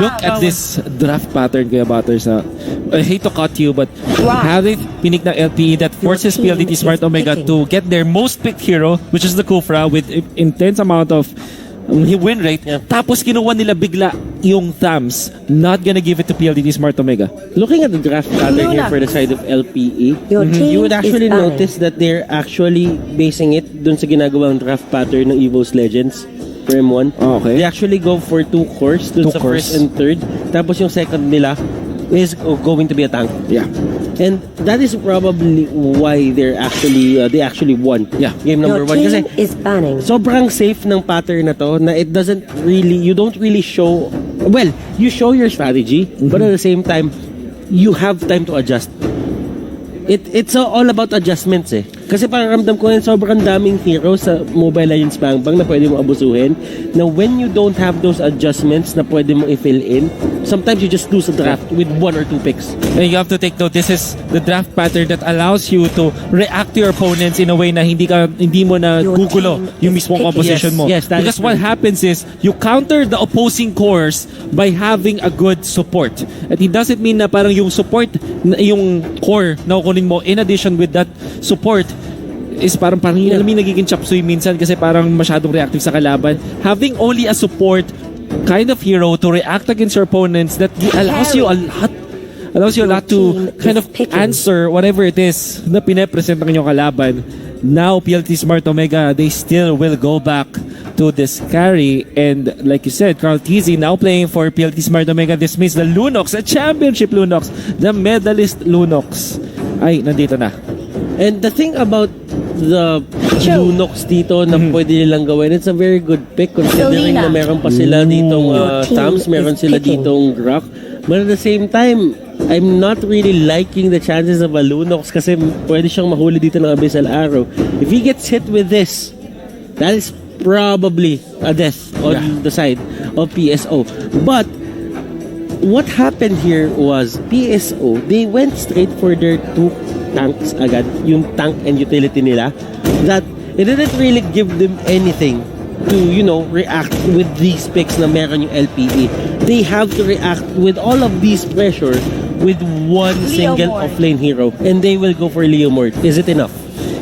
Look at this draft pattern, Kuya Butters. I hate to cut you, but having pinik ng LPE that forces PLDT Smart Omega to get their most picked hero, which is the Kufra, with intense amount of win rate. Yeah. Tapos kinuha nila bigla yung Thams. Not gonna give it to PLDT Smart Omega. Looking at the draft pattern here for the side of LPE, Your team you would actually is batting. notice that they're actually basing it dun sa ginagawang draft pattern ng Evo's Legends for M1. Oh, okay. They actually go for 2 cores dun Two sa cores. first and third. Tapos yung second nila is going to be a tank. Yeah. And that is probably why they actually won Yeah. game number Your 1 kasi team is banning. sobrang safe ng pattern na to na it doesn't really, you don't really show, well, you show your strategy, but at the same time, you have time to adjust. It's all about adjustments eh. Kasi parang ramdam ko yun, sobrang daming heroes sa Mobile Legends Bang Bang na pwede mo abusuhin, na when you don't have those adjustments na pwede mo i-fill in, sometimes you just lose a draft with 1 or 2 picks. And you have to take note, this is the draft pattern that allows you to react to your opponents in a way na hindi mo na Your gugulo team yung is mismong picking. composition mo. Yes, that is Because what true. happens is, you counter the opposing cores by having a good support. At it doesn't mean na parang yung support, yung core na kukunin mo, in addition with that support, is parang alam mo yung nagiging chop suey minsan kasi parang masyadong reactive sa kalaban. Having only a support kind of hero to react against your opponents that allows you a lot to kind of answer whatever it is na pinapresent ng inyong kalaban. Now, PLT Smart Omega, they still will go back to this carry, and like you said, Carl Tizzy now playing for PLT Smart Omega. This means the Lunox, a championship Lunox, the medalist Lunox ay nandito na. And the thing about the Lunox dito na pwede nilang gawin, it's a very good pick considering na meron pa sila ditong Your team Tams, meron is sila picking. ditong Grok. But at the same time, I'm not really liking the chances of a Lunox kasi pwede siyang mahuli dito ng Abyssal Arrow. If he gets hit with this, that is probably a death on the side of PSO. But what happened here was PSO, they went straight for their 2 tanks agad, yung tank and utility nila, that it didn't really give them anything to, react with these picks na meron yung LPE. They have to react with all of these pressure with one single offlane hero, and they will go for Leomord. Is it enough?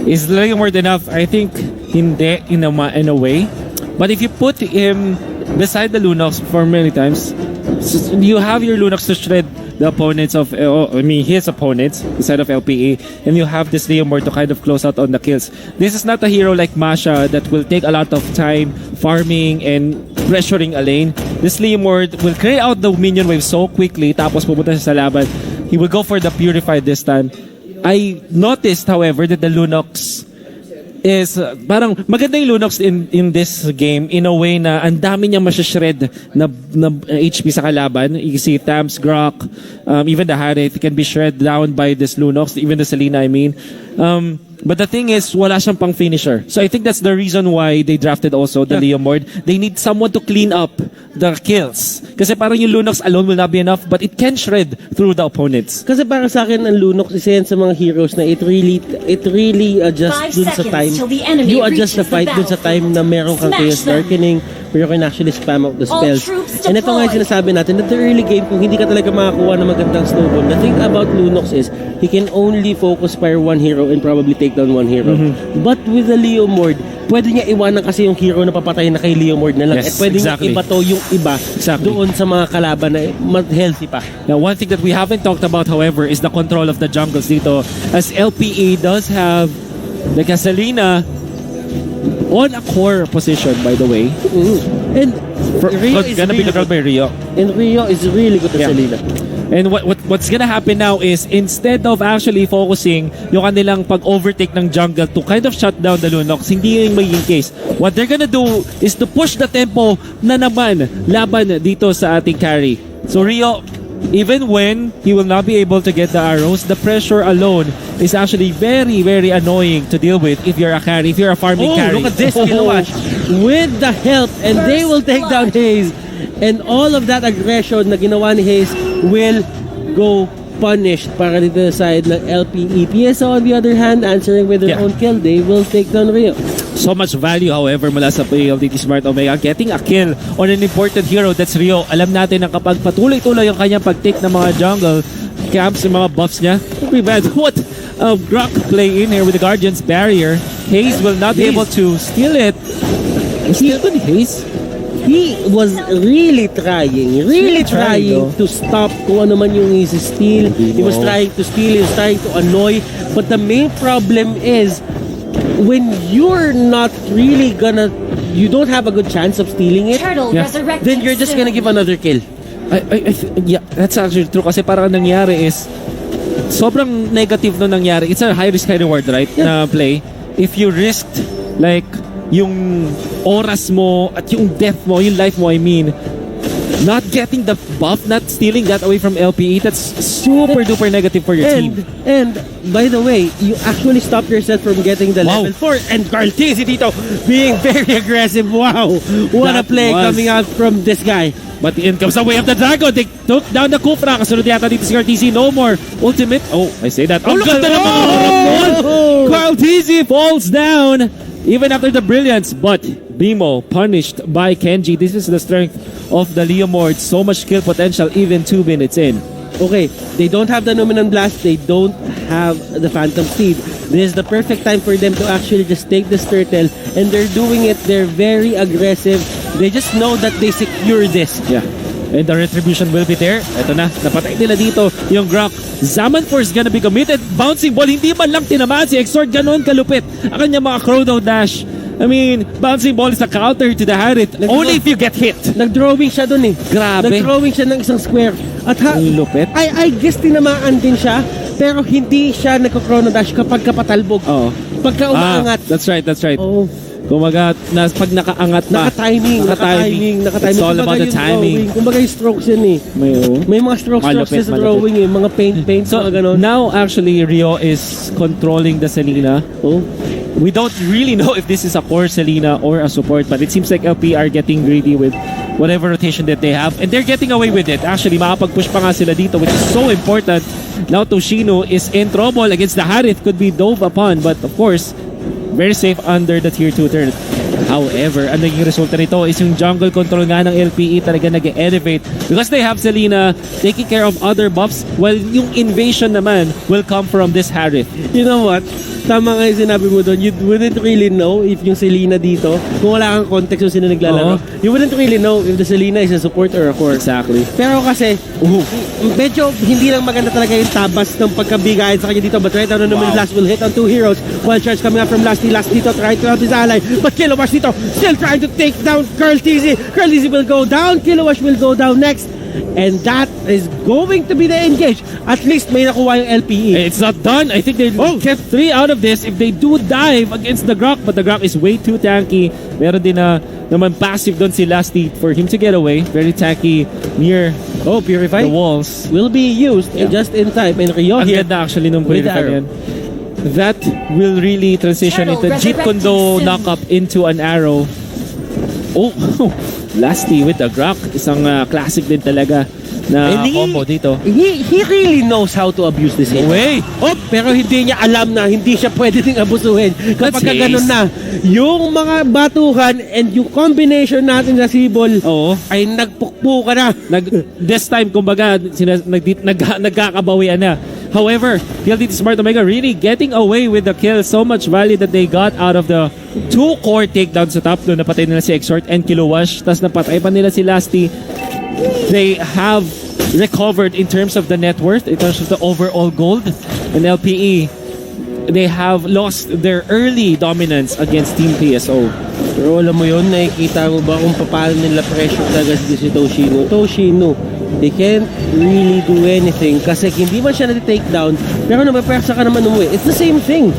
Is Leomord enough? I think hindi in a way. But if you put him beside the Lunox for many times, you have your Lunox to shred the opponents of, his opponents, the side of LPA, and you have this Leomord to kind of close out on the kills. This is not a hero like Masha that will take a lot of time farming and pressuring a lane. This Leomord will clear out the minion wave so quickly, tapos pupunta siya sa laban. He will go for the Purified this time. I noticed, however, that the Lunox is parang maganda yung Lunox in this game in a way na ang dami niyang masashred na HP sa kalaban. You see Tams, Grok, even the Harith can be shred down by this Lunox, even the Selena, I mean. But the thing is, wala siyang pang finisher. So I think that's the reason why they drafted also the Leomord. They need someone to clean up the kills. Kasi parang yung Lunox alone will not be enough, but it can shred through the opponents. Kasi para sa akin, ang Lunox, isa yan sa mga heroes na it really adjusts 5 dun sa seconds time. till the enemy You adjust the reaches the fight dun sa time na meron kang Smash Chaos them. Darkening, where you can actually spam out the All spells. troops And ito nga yung deployed. sinasabi natin, that the early game, kung hindi ka talaga makakuha ng magandang snowball, the thing about Lunox is, he can only focus fire one hero and probably take down one hero. But with the Leomord, pwede niya iwanan kasi yung hero na papatay na kay Leomord na lang. Yes, At pwede exactly. niya ibato yung iba doon sa mga kalaban na healthy pa. Now, one thing that we haven't talked about, however, is the control of the jungles dito. As LPE does have the Casalina on a core position, by the way. And Rio is Gonna be really controlled by good. Rio. And Rio is really good at Selena. And what's gonna happen now is, instead of actually focusing yung kanilang pag-overtake ng jungle to kind of shut down the Lunox, hindi yung magiging case. What they're gonna do is to push the tempo na naman laban dito sa ating carry. So Rio, even when he will not be able to get the arrows, the pressure alone is actually very, very annoying to deal with if you're a carry, if you're a farming carry. Look at this, Kilowash. With the help, and they will take down Haze. And all of that aggression na ginawa ni Haze will go punished para dito sa side ng LPE. PSO on the other hand, answering with their Yeah. own kill, they will take down Rio. So much value, however, mula sa play of DT Smart Omega. Getting a kill on an important hero, that's Rio. Alam natin na kapag patuloy-tuloy yung kanyang pag-take ng mga jungle camps, yung mga buffs niya, pretty bad. What Grok play in here with the Guardian's Barrier. Haze will not be able to steal it. Still good, Haze. He was really trying trying, to stop kung ano man yung steal. He was trying to steal, he was trying to annoy. But the main problem is, when you're not really you don't have a good chance of stealing it, Turtle Yeah. resurrected then you're just gonna soon. give another kill. Yeah, that's actually true. Kasi parang nangyari is, sobrang negative no nangyari. It's a high risk, high reward, right? Na play. If you risked, like, yung oras mo at yung death mo, yung life mo, I mean, not getting the buff, not stealing that away from LPE, that's super duper negative for your team. And by the way, you actually stopped yourself from getting the Wow. level 4. And Carl Tizzy dito being very aggressive. Wow, what a That play was- coming out from this guy. But in comes the way of the Dragon. They took down the Kufra. Kasunod yata dito si RTC. No more ultimate. Oh, I say that. Ang ganda ng mga harap doon. Carl TZ falls down even after the brilliance. But Bimo punished by Kenji. This is the strength of the Leomord. So much skill potential even 2 minutes in. Okay, they don't have the Numinous Blast, they don't have the Phantom Steed. This is the perfect time for them to actually just take this turtle, and they're doing it, they're very aggressive. They just know that they secure this. Yeah. And the retribution will be there. Ito na, napatay nila dito yung Grok. Zaman Force gonna be committed. Bouncing ball, hindi man lang tinamaan si Exort. Ganon kalupit ang kanyang mga Chrono Dash. I mean, bouncing ball is a counter to the Harith. Only if you get hit. Nag-drawing siya dun eh. Grabe. Nag-drawing siya ng isang square. At Ang lupit. I guess tinamaan din siya, pero hindi siya nagko-chrono dash kapag kapatalbog. Oo. Pagka umaangat. That's right, that's right. Oh, Kumaga, pag nakaangat pa. naka-timing. It's all Kumbaga about the yung timing. drawing, kumbaga yung strokes yun eh. May mga strokes Malupit, sa malupit. drawing eh. Mga paint, So, mga ganon. now actually, Rio is controlling the Selena. Oh. We don't really know if this is a core Selena or a support, but it seems like LP are getting greedy with whatever rotation that they have, and they're getting away with it. Actually, makapag-push pa nga sila dito, which is so important. Now Toshino is in trouble against the Harith, could be dove upon, but of course, very safe under the tier 2 turret. However, ang naging resulta nito is yung jungle control nga ng LPE talaga nag-elevate because they have Selena taking care of other buffs, while yung invasion naman will come from this Harith. You know what? Tama nga yung sinabi mo doon. You wouldn't really know if yung Selena dito, kung wala kang context kung sino naglalaro, you wouldn't really know if the Selena is a support or a core. Exactly. Pero kasi, medyo hindi lang maganda talaga yung tabas ng pagkabigayan sa kanya dito. But right now, the Blast will hit on 2 heroes. While charge coming up from Lasty dito, trying to help his ally. But Kilowash dito, still trying to take down Curl TZ. Curl TZ will go down. Kilowash will go down next. And that is going to be the engage. At least may nakuha yung LPE. It's not done. I think they kept 3 out of this if they do dive against the Grok, but the Grok is way too tanky. Meron din na naman passive doon si Lasty for him to get away. Very tanky near Purify the walls. will be used just in time. And Rio Ang here ganda actually nung with the Purify arrow. yan. that will really transition into Jeet Kondo knock-up into an arrow. Oh, Lasty with the Grok. Isang classic din talaga na And combo dito. He really knows how to abuse this hit. Way! Oh, pero hindi niya alam na hindi siya pwede ding abusuhin. Kapag That's ganun haste. na, yung mga batuhan and yung combination natin sa Sibol Oo. ay nagpukpuka na. This time, kumbaga, nagkakabawian na. However, PLDT Smart Omega really getting away with the kill. So much value that they got out of the 2 core takedowns sa top. Doon napatay nila si Exort and Kilowash. Tapos napatay pa nila si Lasty. They have recovered in terms of the net worth, in terms of the overall gold. And LPE, they have lost their early dominance against Team PSO. Pero alam mo yun, nakikita mo ba kung paano nila pressure talaga si Toshino? Toshino, they can't really do anything kasi hindi man siya na-take down, pero napapersa ka naman umuwi. It's the same thing.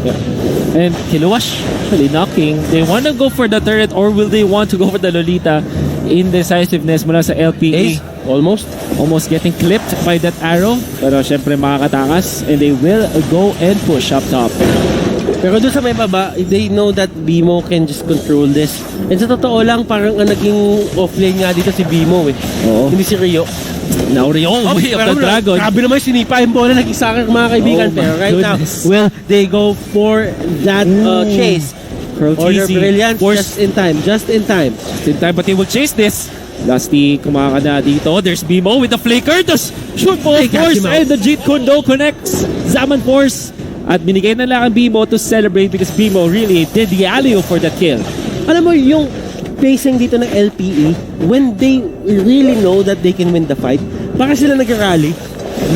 And Kilowash actually knocking. They want to go for the turret or will they want to go for the Lolita? Indecisiveness mula sa LPE. Ace, almost. Almost getting clipped by that arrow. Pero syempre makakatakas. And they will go and push up top. Pero doon sa may baba, they know that Bimo can just control this. And sa totoo lang, parang ang naging offlane nga dito si Bimo eh. Oo. Hindi si Rio. Now Rio, way of the dragon. Grabe naman sinipa yung bola, nag-isakak mga kaibigan. Oh pero my right goodness. now, well, they go for that chase. Order Easy. brilliance, Force. just in time, just in time. In time, but they will chase this. Lasty kumakada dito. There's Bimo with the flicker. Tapos shoot po, of They got course. him out. And the Jeet Kondo connects. Zaman Force. At binigay na lang ang Bimo to celebrate because Bimo really did the alley for that kill. Alam mo, yung pacing dito ng LPE, when they really know that they can win the fight, baka sila nag-rally.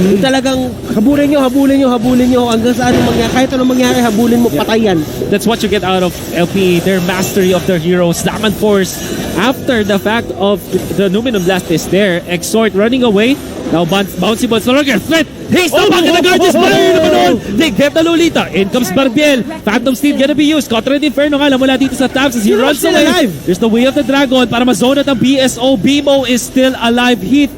Yung talagang habulin nyo hanggang sa anong mangyari. Kahit anong mangyari, habulin mo, patayan. That's what you get out of LPE, their mastery of their heroes. Zaman Force, after the fact of the Numinum Blast is there, Exort running away. Now Bouncy Balls no longer threat. He's the back in the Guardians Barrier naman nun. They get the Lolita. In comes Barbiel. Phantom Steel gonna be used. Contra the Inferno nga lang mula dito sa tabs as he runs still away. alive. There's the Way of the Dragon para ma-zone at ang BSO. Bimo is still alive. Heat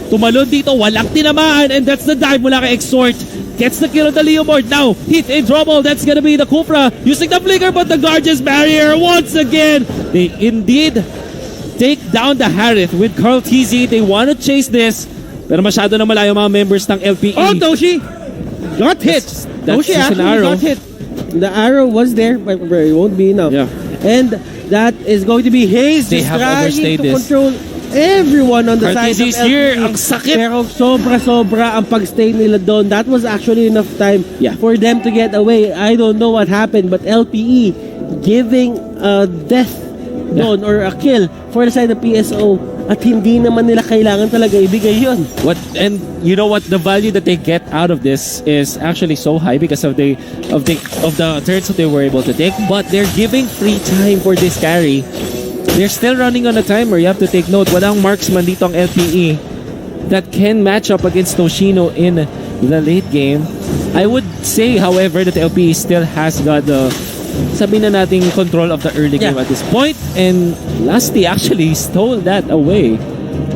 tumalon dito. Walang tinamaan. And that's the dive mula kay Exort. Gets the kill of the Leomord. Now, Heat in trouble. That's gonna be the Cupra using the flicker, but the Guardians Barrier once again. They indeed take down the Harith with Carl TZ. They want to chase this. Pero masyado na malayo mga members ng LPE. Oh, Toshi got hit. That's Toshi just an actually arrow. got hit. The arrow was there, but it won't be enough. Yeah. And that is going to be Hayes They just have trying overstayed to this. control everyone on the side of Artis is here. LPE. Ang sakit. Pero sobra-sobra ang pag-stay nila doon. That was actually enough time Yeah. for them to get away. I don't know what happened, but LPE giving a death doon or a kill for the side of PSO at hindi naman nila kailangan talaga ibigay yun. And you know what, the value that they get out of this is actually so high because of the turns that they were able to take, but they're giving free time for this carry. They're still running on a timer. You have to take note, walang marksman dito ang LPE that can match up against Toshino in the late game. I would say, however, that LPE still has got the sabihin na nating control of the early game Yeah. at this point, and Lasty actually stole that away.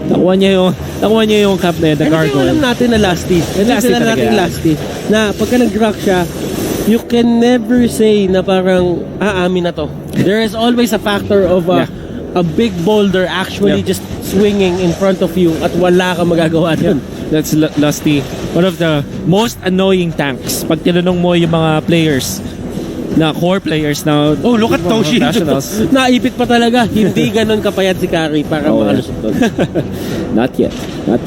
Nakuha niya yung cap na yun, the And alam gargoyle. natin na Lasty. Lasty Alam talaga natin yan. Lasty. Na pagka nag-rock siya, you can never say na parang amin na to. There is always a factor of a big boulder actually Yeah. just swinging in front of you at wala kang magagawa dun. That's Lasty. One of the most annoying tanks. Pag tinanong mo yung mga players, na core players na Oh, look at mga Toshi. professionals. Naipit pa talaga. Hindi ganun kapayat si Kari para Oh, makalusot doon. Not yet. Not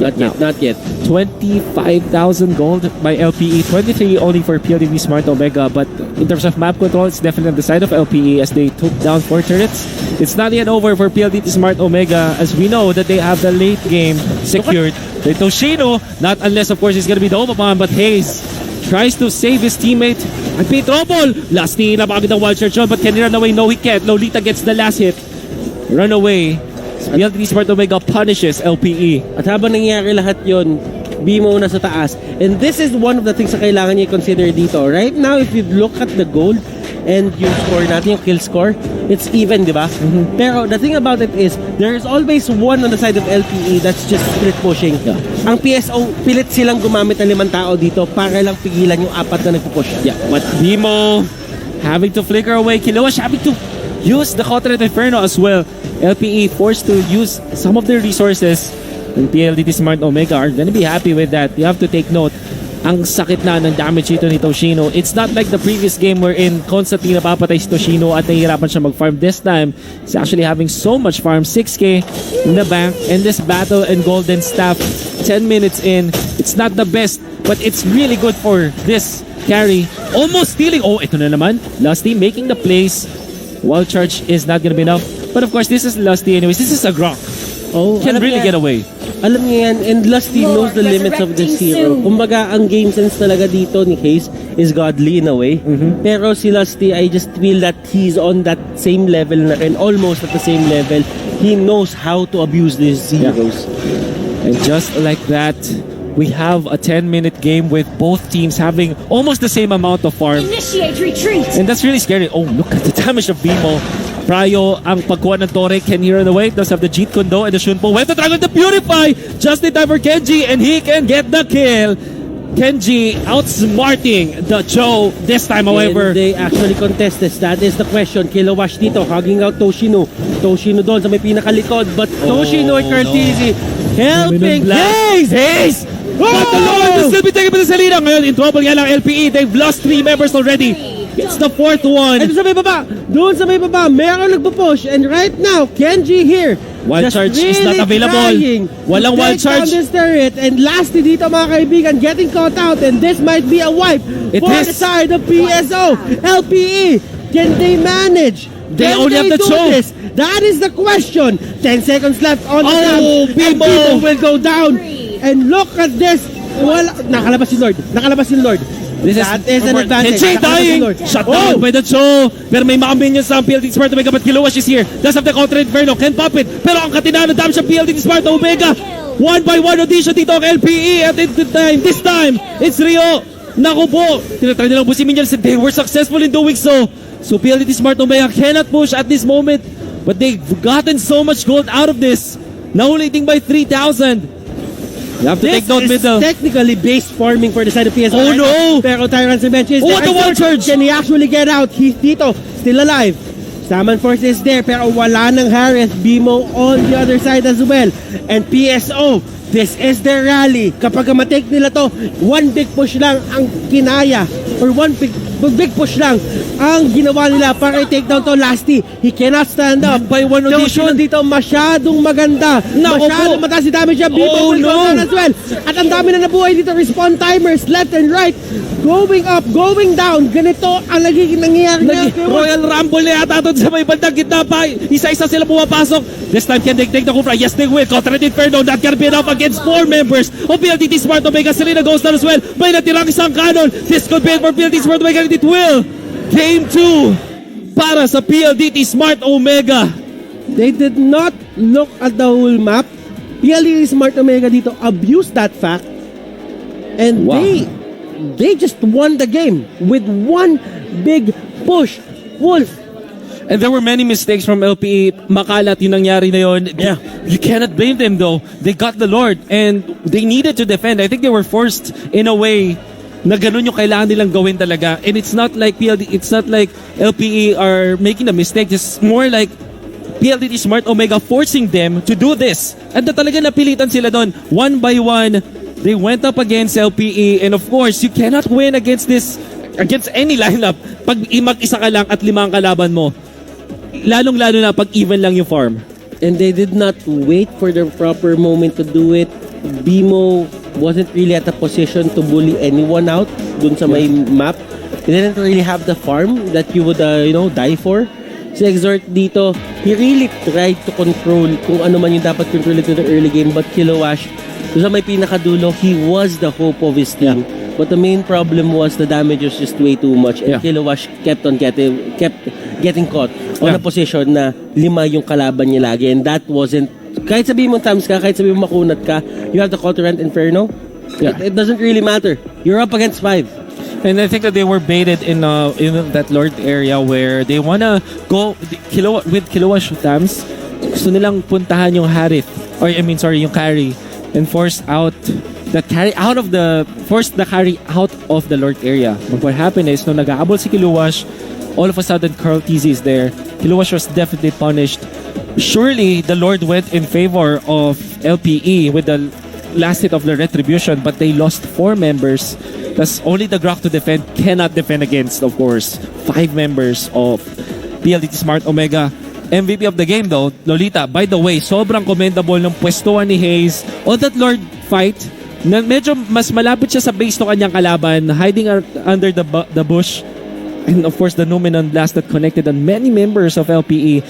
yet. 25,000 gold by LPE, 23 only for PLDV Smart Omega, but in terms of map control, it's definitely on the side of LPE as they took down 4 turrets. It's not yet over for PLDV Smart Omega as we know that they have the late game secured. The Toshino, not unless of course he's gonna be the Obaman, but Hayes tries to save his teammate. At may trouble! Lasty na bakit ang wild search on, but can he run away? No, he can't. Lolita gets the last hit. Run away. PLDV Smart Omega punishes LPE. At habang nangyayari lahat yon, Bimo na sa taas. And this is one of the things na kailangan niya i-consider dito. Right now, if you look at the gold, and yung score natin, yung kill score, it's even, di ba? Pero the thing about it is, there's always one on the side of LPE that's just split pushing. Ang PSO, pilit silang gumamit ng 5 tao dito para lang pigilan yung 4 na nagpupush. Yeah, but Bimo having to flicker away, Kilowash having to use the Cottonette Inferno as well. LPE forced to use some of their resources. And PLDT Smart Omega are gonna be happy with that. You have to take note, ang sakit na ng damage dito ni Toshino. It's not like the previous game wherein constantly napapatay si Toshino at nahihirapan siya mag-farm. This time, he's actually having so much farm. 6k in the bank. And this battle and Golden Staff, 10 minutes in. It's not the best, but it's really good for this carry. Almost stealing. Oh, ito na naman. Lusty making the plays. Wild Charge is not gonna be enough. But of course, this is Lusty anyways. This is a Gronk. Oh, Can really get away. Alam niya yan, and Lusty knows the limits of this hero. Kumbaga, ang game sense talaga dito ni Case is godly in a way. Pero si Lusty, I just feel that he's on that same level na rin, almost at the same level. He knows how to abuse these heroes. And just like that, we have a 10-minute game with both teams having almost the same amount of farm. Initiate retreat. And that's really scary. Oh, look at the damage of Bimo. Prayo, ang pagkuha ng Torre, can hear on the way. Does have the Jeet Kundo and the Shunpo. Went to Dragon to Purify. Just in time for Kenji, and he can get the kill. Kenji outsmarting the Joe this time, however. And they actually contest this. That is the question. Kilowash dito, hugging out Toshino. Toshino doon sa may pinakalikod. But Toshino and Cartesi helping. Haze! But the Lord will still be taken by the Salina. Ngayon, in trouble nga lang LPE. They've lost 3 members already. It's the 4th one. And sa may baba, doon sa may baba, meron nagpo-push. And right now, Kenji here. Wild just Charge is really not available. trying Walang to Wild take down Charge. this turret. And lastly dito mga kaibigan, getting caught out. And this might be a wipe It for is. the side of PSO. LPE, can they manage? They Can only have the do choke. this? That is the question. 10 seconds left on the clock. Oh, And Bimo. Bimo will go down. And look at this. Wala, nakalabas si Lord. Nakalabas si Lord. That is an advantage. Kenji Nakalabas si dying! Lord. Shut down by the Cho! Pero may mga minions sa PLDT Smart Omega, but Kilowash is here. Does have the counter Inferno, can pop it. Pero ang katinaan ng damage sa PLDT Smart Omega. 1-by-1 audition dito ang LPE at this time, it's Rio. Naku po, tinatry nilang busin minions and they were successful in doing so. So PLDT Smart Omega cannot push at this moment, but they've gotten so much gold out of this. Now leading by 3,000. You have to take note This is middle. technically base farming for the side of PSO. Oh, no! Pero Tyrant's Revenge is Oh, there. the Wild Charge! Can he actually get out? He's dito, still alive. Salmon Force is there, pero wala ng Harris. Bimo on the other side as well. And PSO, this is their rally. Kapag matake nila to, one big push lang ang kinaya. Or one big push lang ang ginawa nila para i-take down to Lusty. He cannot stand up. By one audition. Toshino dito masyadong maganda. Naku Masyadong po. mataas si damage niya. Bimo Oh, will go no. down as well. At ang dami na nabuhay dito. Respawn timers left and right. Going up, going down. Ganito ang nagiging nangyayari na. Royal Rumble na yata ito sa may bandang gitna pa. Isa-isa sila pumapasok. This time, can they take the Kufra? Yes, they will. Contra Inferno, not gonna be enough against 4 members of PLDT Smart Omega. Selena goes down as well. May natirang isang cannon. This could be it for PLDT Smart Omega. It will. Game 2 para sa PLDT Smart Omega. They did not look at the whole map. PLDT Smart Omega dito abused that fact. And Wow. they just won the game with one big push. Wolf, And there were many mistakes from LPE. Makalat yung nangyari na yun. Yeah. You cannot blame them though. They got the Lord and they needed to defend. I think they were forced in a way na ganun yung kailangan nilang gawin talaga. And it's not like it's not like LPE are making a mistake. It's more like PLDT Smart Omega forcing them to do this. At na talaga napilitan sila doon. 1 by 1, they went up against LPE. And of course, you cannot win against any lineup pag mag-isa ka lang at 5 ang kalaban mo. Lalong-lalo na pag even lang yung farm. and they did not wait for the proper moment to do it. Bimo wasn't really at a position to bully anyone out dun sa may map. He didn't really have the farm that you would, die for. Si Exort dito, he really tried to control kung ano man yung dapat control ito in the early game. But Kilowash, dun sa may pinakadulo, he was the hope of his team. But the main problem was the damage was just way too much. And Kilowash kept getting caught on a position na 5 yung kalaban niya lagi. And that wasn't, kahit sabihin mo times ka, kahit sabihin mo makunat ka, you have the Cotterant Inferno. It doesn't really matter. You're up against 5. And I think that they were baited in that Lord area where they wanna go with Killua Shutams. Gusto nilang puntahan yung Harith, yung carry, and force the carry out of the Lord area. But what happened is, nung nag-aabol si Kiluwash, all of a sudden Carl TZ is there. Kiluwash was definitely punished. Surely the Lord went in favor of LPE with the last hit of the retribution, but they lost 4 members. That's only the Grok to defend cannot defend against, of course, 5 members of PLDT Smart Omega. MVP of the game though, Lolita, by the way, sobrang commendable ng pwestuhan ni Hayes on that Lord fight. Na medyo mas malapit siya sa base ng kanyang kalaban, hiding under the bush. And of course, the Numenon blast that connected on many members of LPE.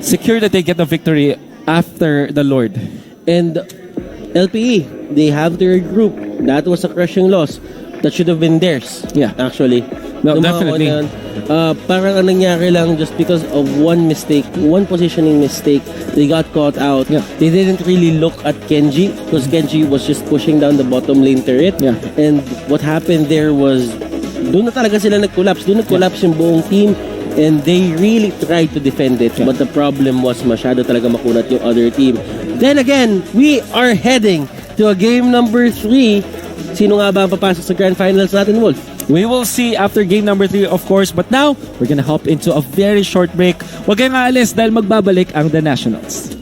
Secure that they get the victory after the Lord. And LPE, they have their group. That was a crushing loss. That should have been theirs. Yeah. Actually. No, Nung mga definitely. una, parang ang nangyari lang just because of one mistake, one positioning mistake, they got caught out. Yeah. They didn't really look at Kenji because Kenji was just pushing down the bottom lane turret. Yeah. And what happened there was, doon na talaga sila nag-collapse. Doon nag-collapse yung buong team. And they really tried to defend it. Yeah. But the problem was masyado talaga makunat yung other team. Then again, we are heading to a game number 3. Sino nga ba ang papasok sa grand finals natin, Wolf? We will see after game number 3, of course. But now, we're gonna hop into a very short break. Huwag kayong aalis dahil magbabalik ang The Nationals.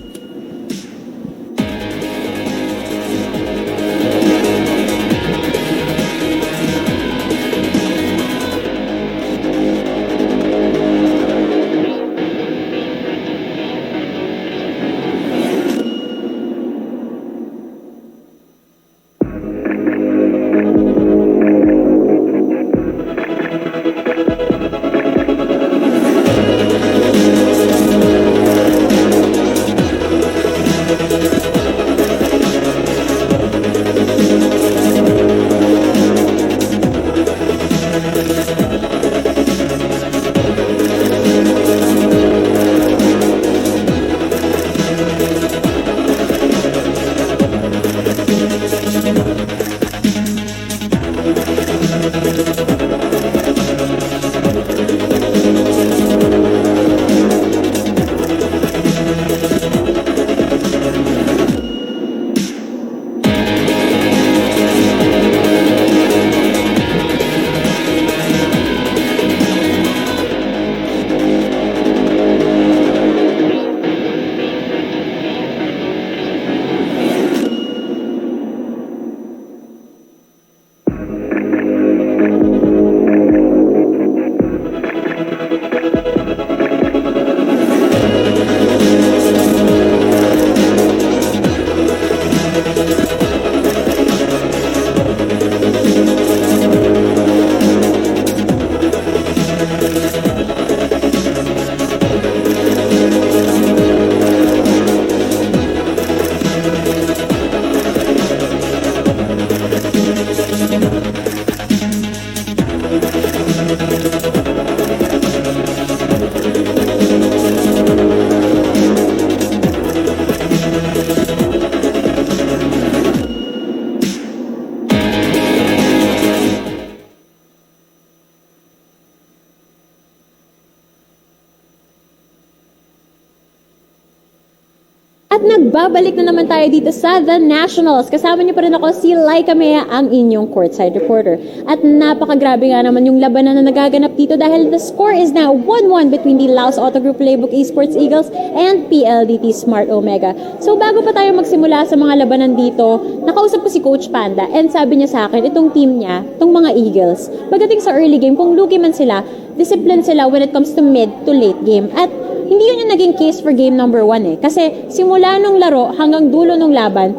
At nagbabalik na naman tayo dito sa The Nationals. Kasama niyo pa rin ako si Laika Mea, ang inyong courtside reporter. At napakagrabe nga naman yung labanan na nagaganap dito dahil the score is now 1-1 between the Laos Auto Group Playbook Esports Eagles and PLDT Smart Omega. So bago pa tayo magsimula sa mga labanan dito, nakausap ko si Coach Panda and sabi niya sa akin, itong team niya, itong mga Eagles, pagdating sa early game, kung lugi man sila, discipline sila when it comes to mid to late game. At hindi yun yung naging case for game number 1 eh. Kasi simula nung laro hanggang dulo nung laban,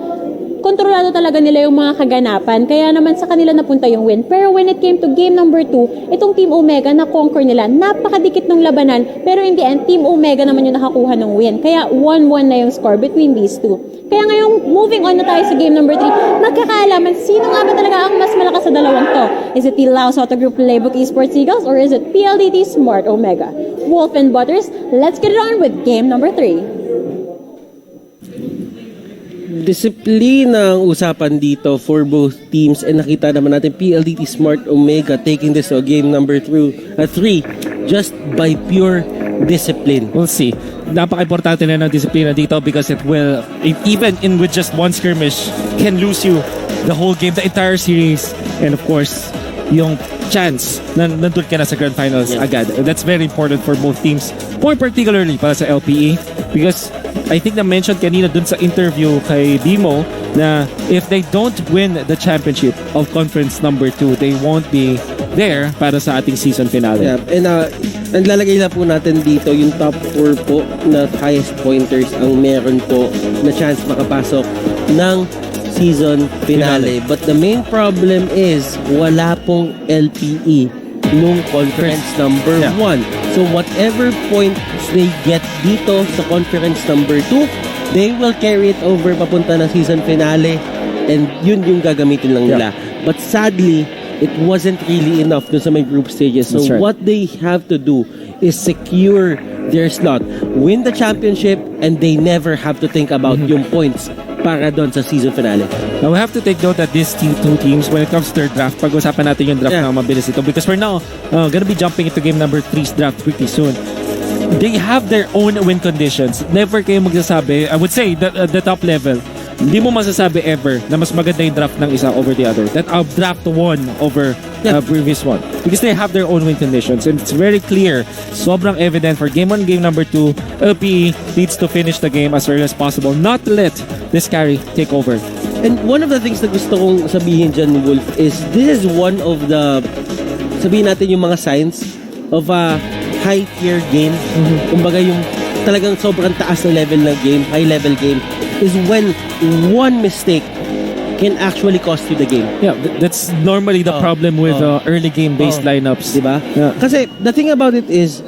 kontrolado talaga nila yung mga kaganapan. Kaya naman sa kanila napunta yung win. Pero when it came to game number 2, itong Team Omega na-conquer nila. Napakadikit nung labanan. Pero in the end, Team Omega naman yung nakakuha ng win. Kaya 1-1 na yung score between these two. Kaya ngayong moving on na tayo sa game number 3, magkakaalaman sino nga ba talaga ang mas malakas sa dalawang to. Is it the Laos Auto Group Playbook Esports Eagles or is it PLDT Smart Omega? Wolf and Butters, let's get it on with game number 3. disiplina ang usapan dito for both teams and nakita naman natin PLDT Smart Omega taking this to game number 3 just by pure discipline. We'll see. Napaka-importante na ng disiplina dito because it will, even in with just one skirmish, can lose you the whole game, the entire series, and of course, yung chance na nandun ka na sa grand finals agad. That's very important for both teams, more particularly para sa LPE because I think na-mention kanina dun sa interview kay Bimo na if they don't win the championship of conference number 2, they won't be there para sa ating season finale. Yeah, and ang lalagay na po natin dito yung top 4 po na highest pointers ang meron po na chance makapasok ng season finale. But the main problem is wala pong LPE nung conference number 1. So whatever points they get dito sa conference number 2, they will carry it over papunta ng season finale and yun yung gagamitin lang nila. But sadly, it wasn't really enough dun sa may group stages. So what they have to do is secure their slot, win the championship, and they never have to think about yung points para doon sa season finale. Now we have to take note that these two teams, when it comes to their draft, pag-usapan natin yung draft na mabilis ito because we're now gonna be jumping into game number 3's draft pretty soon. They have their own win conditions. Never kayo magsasabi, I would say, the top level, hindi mo masasabi ever na mas maganda yung draft ng isa over the other. That draft one over previous one. Because they have their own win conditions. And it's very clear, sobrang evident for game 1, game number 2, LPE needs to finish the game as early as possible. Not to let this carry take over. And one of the things na gusto kong sabihin dyan, Wolf, is this is one of the, sabihin natin yung mga signs of a high-tier game. Kumbaga yung talagang sobrang taas na level ng game, high-level game, is when one mistake can actually cost you the game. Yeah, that's normally the problem with early game-based lineups. Diba? Yeah. Kasi the thing about it is,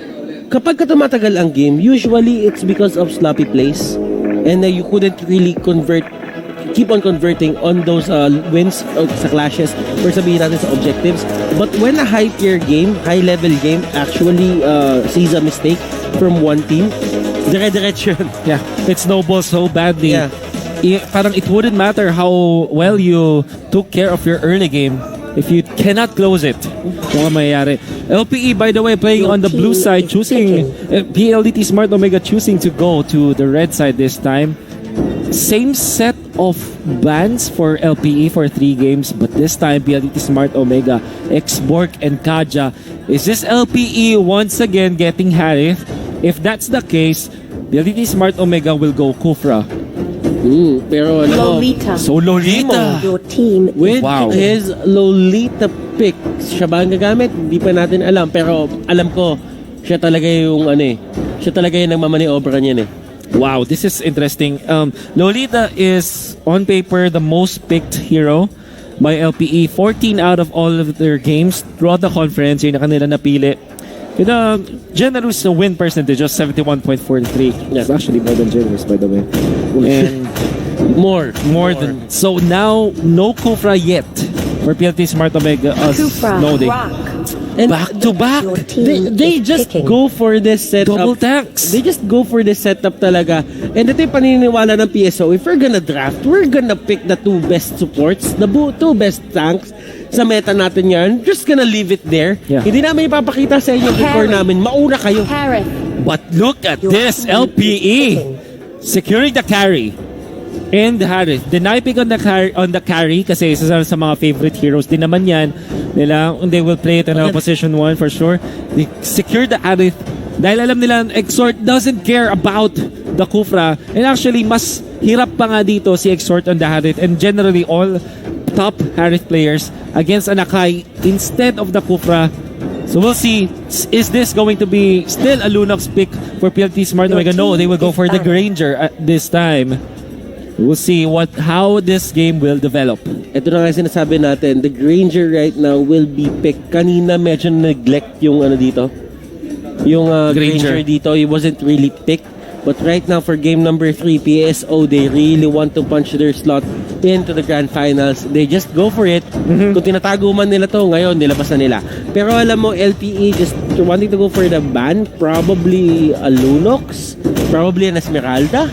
kapag tumatagal ang game, usually it's because of sloppy plays and you couldn't really keep on converting on those wins sa clashes or sabihin natin sa objectives. But when a high-tier game, high-level game actually sees a mistake from one team, dire-diretso yun. Yeah, it snowballs so badly. Yeah. Parang it wouldn't matter how well you took care of your early game if you cannot close it. Kung ano mayayari. LPE, by the way, playing on the blue side, choosing PLDT Smart Omega choosing to go to the red side this time. Same set of bans for LPE for 3 games, but this time PLDT Smart Omega, Xborg and Kaja. Is this LPE once again getting Harith? If that's the case, PLDT Smart Omega will go Kufra. Pero ano, Lolita. So Lolita. Your team with Wow. his Lolita pick, siya ba ang gagamit? Hindi pa natin alam, pero alam ko, siya talaga yung siya talaga yung nagmamaniobra niyan Wow, this is interesting. Lolita is on paper the most picked hero by LPE. 14 out of all of their games throughout the conference, yun na kanila napili. With a generous win percentage of 71.43. It's actually more than generous, by the way. And more than. So now, no Kufra yet for PLT Smart Omega. Kufra, No, they Rock. And back to back. Your team They is just picking. go for this setup. Double tanks. They just go for this setup talaga. And ito yung paniniwala ng PSO. If we're gonna draft, we're gonna pick the 2 best supports, the 2 best tanks sa meta natin yan. Just gonna leave it there. Yeah. Hindi namin ipapakita sa inyo before namin. Mauna kayo. Harith. But look at Your this team is LPE picking. securing the carry. And Harith, deny pick on the carry kasi isa sa mga favorite heroes din naman yan nila. They will play it in position 1 for sure. They secure the Harith dahil alam nila Exort doesn't care about the Kufra. And actually, mas hirap pa nga dito si Exort on the Harith and generally all top Harith players against an Akai instead of the Kufra. So we'll see, is this going to be still a Lunox pick for PLT Smart Omega? No, they will go for the Granger at this time. We'll see how this game will develop. Ito na nga sinasabi natin, the Granger right now will be picked. Kanina medyo neglect yung dito. Yung Granger dito, he wasn't really picked. But right now for game number 3, PSO, they really want to punch their slot into the grand finals. They just go for it. Kung tinatago man nila to, ngayon nilabas na nila. Pero alam mo, LPE just wanting to go for the ban, probably a Lunox, probably an Esmeralda.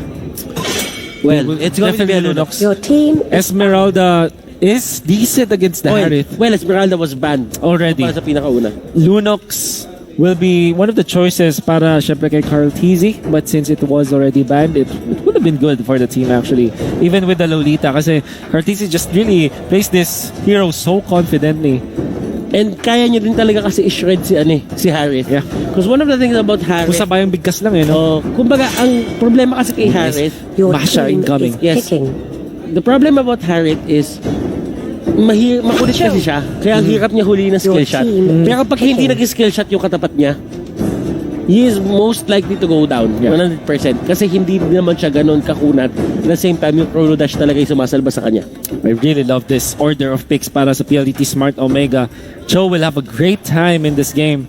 Well, it's going to be a Lunox. Your team Esmeralda is decent against the Harith Well, Esmeralda was banned. already. Para sa pinakauna. Lunox will be one of the choices para syempre kay Carl Tizzy, but since it was already banned, it would have been good for the team actually, even with the Lolita, kasi Carl Tizzy just really plays this hero so confidently. And kaya niya din talaga kasi i-shred si Harith. Yeah. Because one of the things about Harith, Kung sabayang bigkas lang kumbaga, ang problema kasi kay Harith, your Masha team incoming. is Yes. picking. the problem about Harith is, makulit kasi siya. Kaya ang hirap niya huliin ng skill shot. Pero pag hindi nag-skill shot yung katapat niya, he is most likely to go down. 100%. Kasi hindi naman siya ganun kakunat. At the same time, yung Chrono Dash talaga yung sumasalba sa kanya. I really love this order of picks para sa PLDT Smart Omega. Cho will have a great time in this game.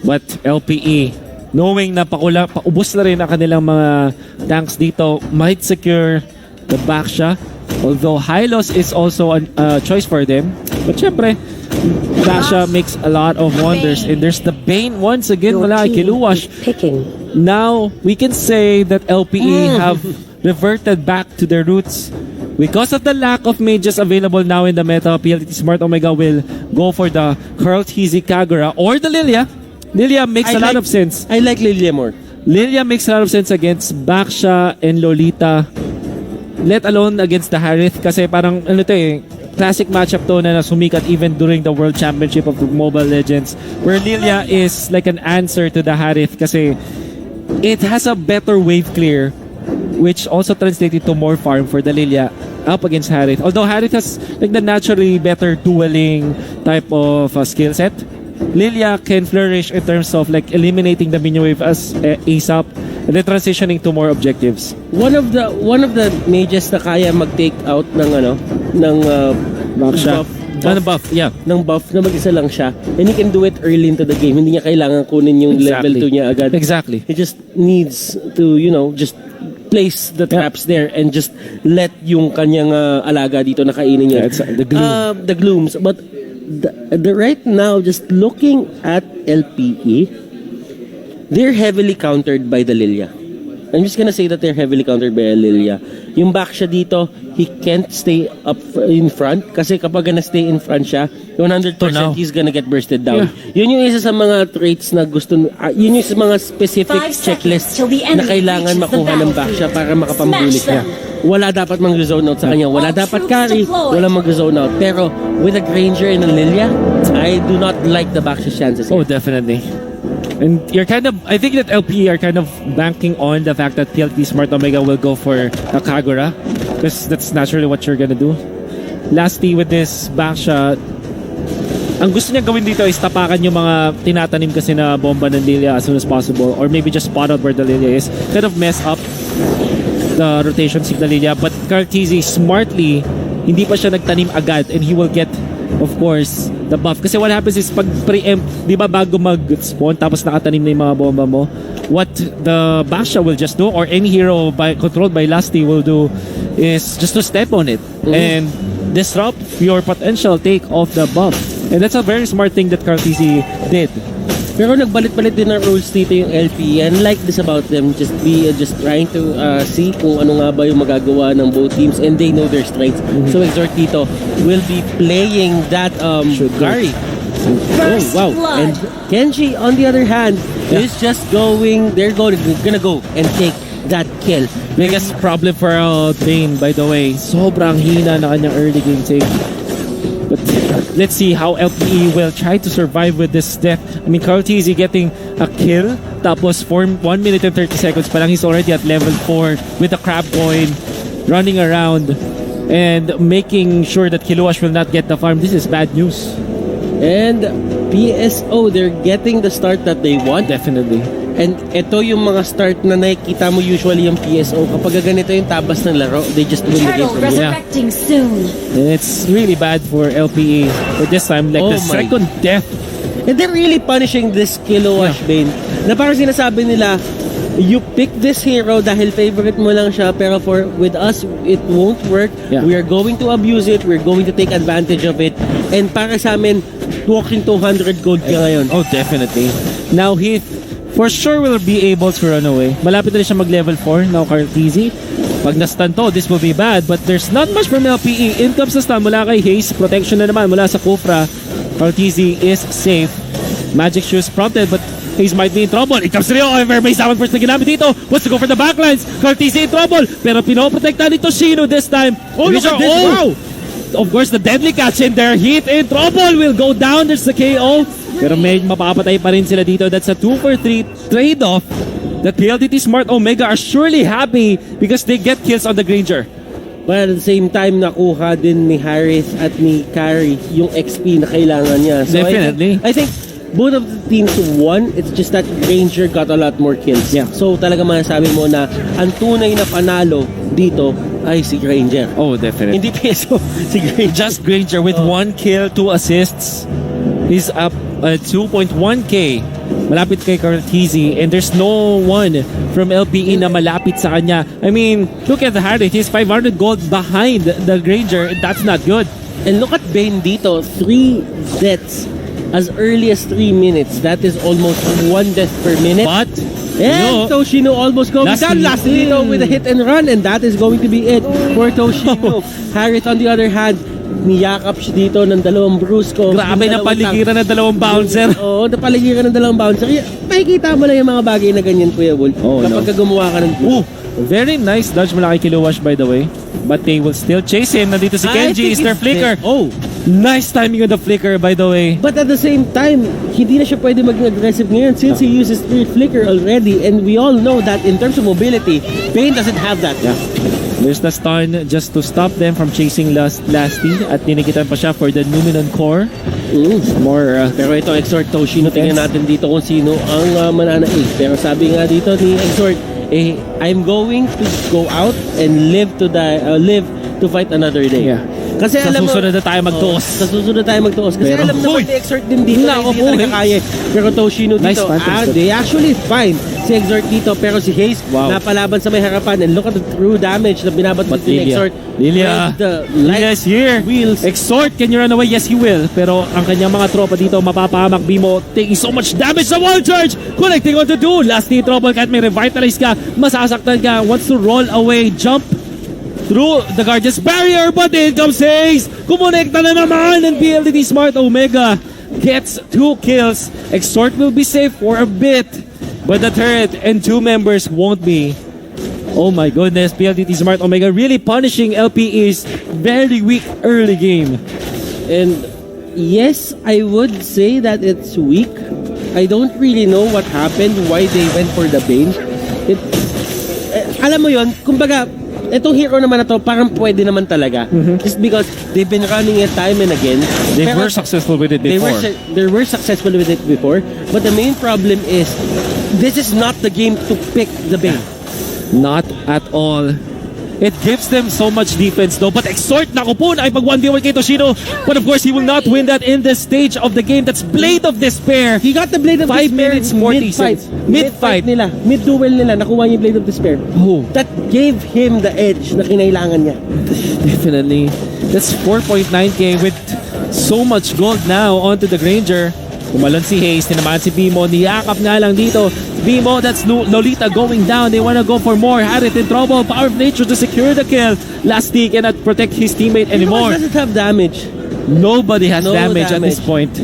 But LPE, knowing na paubos na rin ang kanilang mga tanks dito, might secure the backsha. Although Hylos is also a choice for them. But syempre, Basha makes a lot of wonders. And there's the Bane once again. Your Wala kay team Kiluwash. is picking. Now, we can say that LPE have reverted back to their roots. Because of the lack of mages available now in the meta, PLDT Smart Omega will go for the Curl Tizzy Kagura or the Lilia. Lilia makes a lot of sense. I like Lilia more. Lilia makes a lot of sense against Baksha and Lolita. Let alone against the Harith. Kasi parang, classic matchup to na sumikat even during the World Championship of Mobile Legends. Where Lilia is like an answer to the Harith kasi it has a better wave clear, which also translated to more farm for the Lilia up against Harith. Although Harith has like the naturally better dueling type of skill set, Lilia can flourish in terms of like eliminating the minion wave as ASAP and then transitioning to more objectives. One of the mages na kaya mag-take out ng Baksha. Buff, yeah. ng buff na mag-isa lang siya, and he can do it early into the game. Hindi niya kailangan kunin yung level 2 niya agad. Exactly. He just needs to, just place the traps there and just let yung kanyang alaga dito na kainin niya. Yeah, it's the gloom. The glooms. But the right now, just looking at LPE, they're heavily countered by the Lilia. I'm just gonna say that they're heavily countered by Lilia. Yung Baksha dito, he can't stay up in front kasi kapag na-stay in front siya, 100% he's gonna get bursted down. Yun yung isa sa mga traits na yun yung sa mga specific checklist na kailangan makuha ng Baksha para makapambulit niya. Wala dapat mag-zone out sa kanya. Wala dapat carry. Wala mag-zone out. Pero with a Granger and a Lilia, I do not like the Baksha chances. Oh, definitely. And I think that LP are kind of banking on the fact that PLT Smart Omega will go for a Kagura. Because that's naturally what you're gonna do. Lastly, with this Baksha, ang gusto niya gawin dito is tapakan yung mga tinatanim kasi na bomba ng Lilia as soon as possible. Or maybe just spot out where the Lilia is. Kind of mess up the rotation of the Lilia. But Carl Tizzy smartly, hindi pa siya nagtanim agad and he will get, of course, the buff. Kasi what happens is pag preempt, di ba bago mag-spawn tapos nakatanim na yung mga bomba mo, what the Basha will just do or any hero controlled by Lusty will do is just to step on it and disrupt your potential take of the buff. And that's a very smart thing that Carl Tizzy did. Pero nagbalit-balit din ng rules dito yung LP, and like this about them, just trying to see kung ano nga ba yung magagawa ng both teams, and they know their strengths. So Exhort dito will be playing that Gary. Oh wow. And Kenji on the other hand is just they're gonna go and take that kill. Biggest problem for Bane, by the way. Sobrang hina na kanyang early game take. But let's see how LPE will try to survive with this death. I mean, Carl Tizzy getting a kill. Tapos 1 minute and 30 seconds pa lang, he's already at level 4 with the crab coin, running around and making sure that Kiluwash will not get the farm. This is bad news. And PSO, they're getting the start that they want. Definitely. And ito yung mga start na nakikita mo usually yung PSO. Kapag ganito yung tabas ng laro, they just win the game from here. resurrecting soon. And it's really bad for LPE. But this time, like the second death. And they're really punishing this Kiluwash Bane. Na parang sinasabi nila, you pick this hero dahil favorite mo lang siya, pero with us, it won't work. Yeah. We are going to abuse it. We're going to take advantage of it. And para sa amin, walking 200 gold ka ngayon. Oh, definitely. Now, he for sure will be able to run away. Malapit na rin siya mag-level 4 now, Carl Tizzy. Pag na-stun to, this will be bad. But there's not much from LPE. In comes the stun mula kay Hayes. Protection na naman mula sa Kufra. Cartesi is safe. Magic shoes prompted, but Hayes might be in trouble. It comes Rio. However, may summon first na ginamit dito. Wants to go for the backlines. Cartesi in trouble. Pero pinoprotekta ni Toshino this time. Oh, look at this. Wow! Of course, the deadly catch in there. Heat in trouble. Will go down. There's the KO. Pero may mapapatay pa rin sila dito. That's a 2-for-3 trade-off. The PLDT Smart Omega are surely happy because they get kills on the Granger. But at the same time, nakuha din ni Harris at ni Carey yung XP na kailangan niya. So Definitely. I think both of the teams won. It's just that Granger got a lot more kills. Yeah. So talaga masasabi mo na ang tunay na panalo dito ay si Granger. Oh, definitely. Hindi peso, si Granger. Just Granger with 1 kill, 2 assists. He's up at 2.1k. Malapit kay Cartesi, and there's no one from LPE na malapit sa kanya. I mean, look at the Harris. He's 500 gold behind the Granger. That's not good. And look at Bane dito. 3 deaths as early as 3 minutes. That is almost 1 death per minute. But, And Toshino almost going Last down hit. last dito with a hit and run, and that is going to be it for Toshino. Harris on the other hand, niyakap siya dito ng dalawang Brusco. grabe na paligiran ng dalawang bouncer. Oo, napaligiran ng dalawang bouncer. Kaya makikita mo lang yung mga bagay na ganyan, Kuya Wolf. Oh, kapag ka gumawa ka ng Very nice dodge mula kay Kiluwash, by the way. But they will still chase him. Nandito si I Kenji. think Is their it's flicker. Oh, Nice timing on the flicker, by the way. but at the same time, hindi na siya pwede maging aggressive ngayon since he uses Spirit Flicker already, and we all know that in terms of mobility, Bane doesn't have that. Yeah. There's the stun just to stop them from chasing Lasty. At tinikitan pa siya for the Numenon core. More Pero ito, Exort Toshino, tingnan natin dito kung sino ang mananaig. Pero sabi nga dito ni Exort, I'm going to go out and live to fight another day. Yeah. Kasi Sa alam mo, susunod na tayo magtuos. Sa susunod tayo magtuos. Kasi Pero, alam naman Uy! ni Exort din dito na Nako hindi po, talaga kaya. Pero Toshino Nice dito, phantom step. they actually fine si Exort dito. Pero si Hayes, Wow. napalaban sa may harapan. And look at the true damage na binabat But dito ni Lilia. Exort. Lilia. With the Lilia is here. wheels. Exort, can you run away? Yes, he will. Pero ang kanyang mga tropa dito, mapapahamak. Bimo taking so much damage sa wall charge. Connecting on to do. Last ni trouble. Kahit may revitalize ka, masasaktan ka. Wants to roll away. Jump through the Guardian's barrier. But in comes Hayes. Kumonekta na naman. And PLDT Smart Omega gets 2 kills. Exort will be safe for a bit. But the turret and 2 members won't be. Oh my goodness, PLDT Smart Omega really punishing LPE's very weak early game. And yes, I would say that it's weak. I don't really know what happened, why they went for the Bane. Alam mo yon, kumbaga, itong hero naman na to, parang pwede naman talaga. Just because they've been running it time and again. They Pero were successful with it before. They were successful with it before. But the main problem is, this is not the game to pick the Bane. Not at all. It gives them so much defense though. But Exort, naku po, nakipag 1v1 kay Toshino. But of course, he will not win that in this stage of the game. That's Blade of Despair. He got the Blade of 5 Despair minutes, 40 mid-fight. seconds. Mid-fight. nila. Mid-duel nila. Nakuha niya yung Blade of Despair. Oh, That gave him the edge na kinailangan niya. definitely. That's 4.9k with so much gold now onto the Granger. Kumalon si Hayes, tinamaan si Bimo. Niyakap nga lang dito. Bimo, that's Lolita going down. They wanna go for more. Harit in trouble. Power of Nature to secure the kill. Lasty cannot protect his teammate anymore. Doesn't have damage. Nobody has No damage at this damage. point.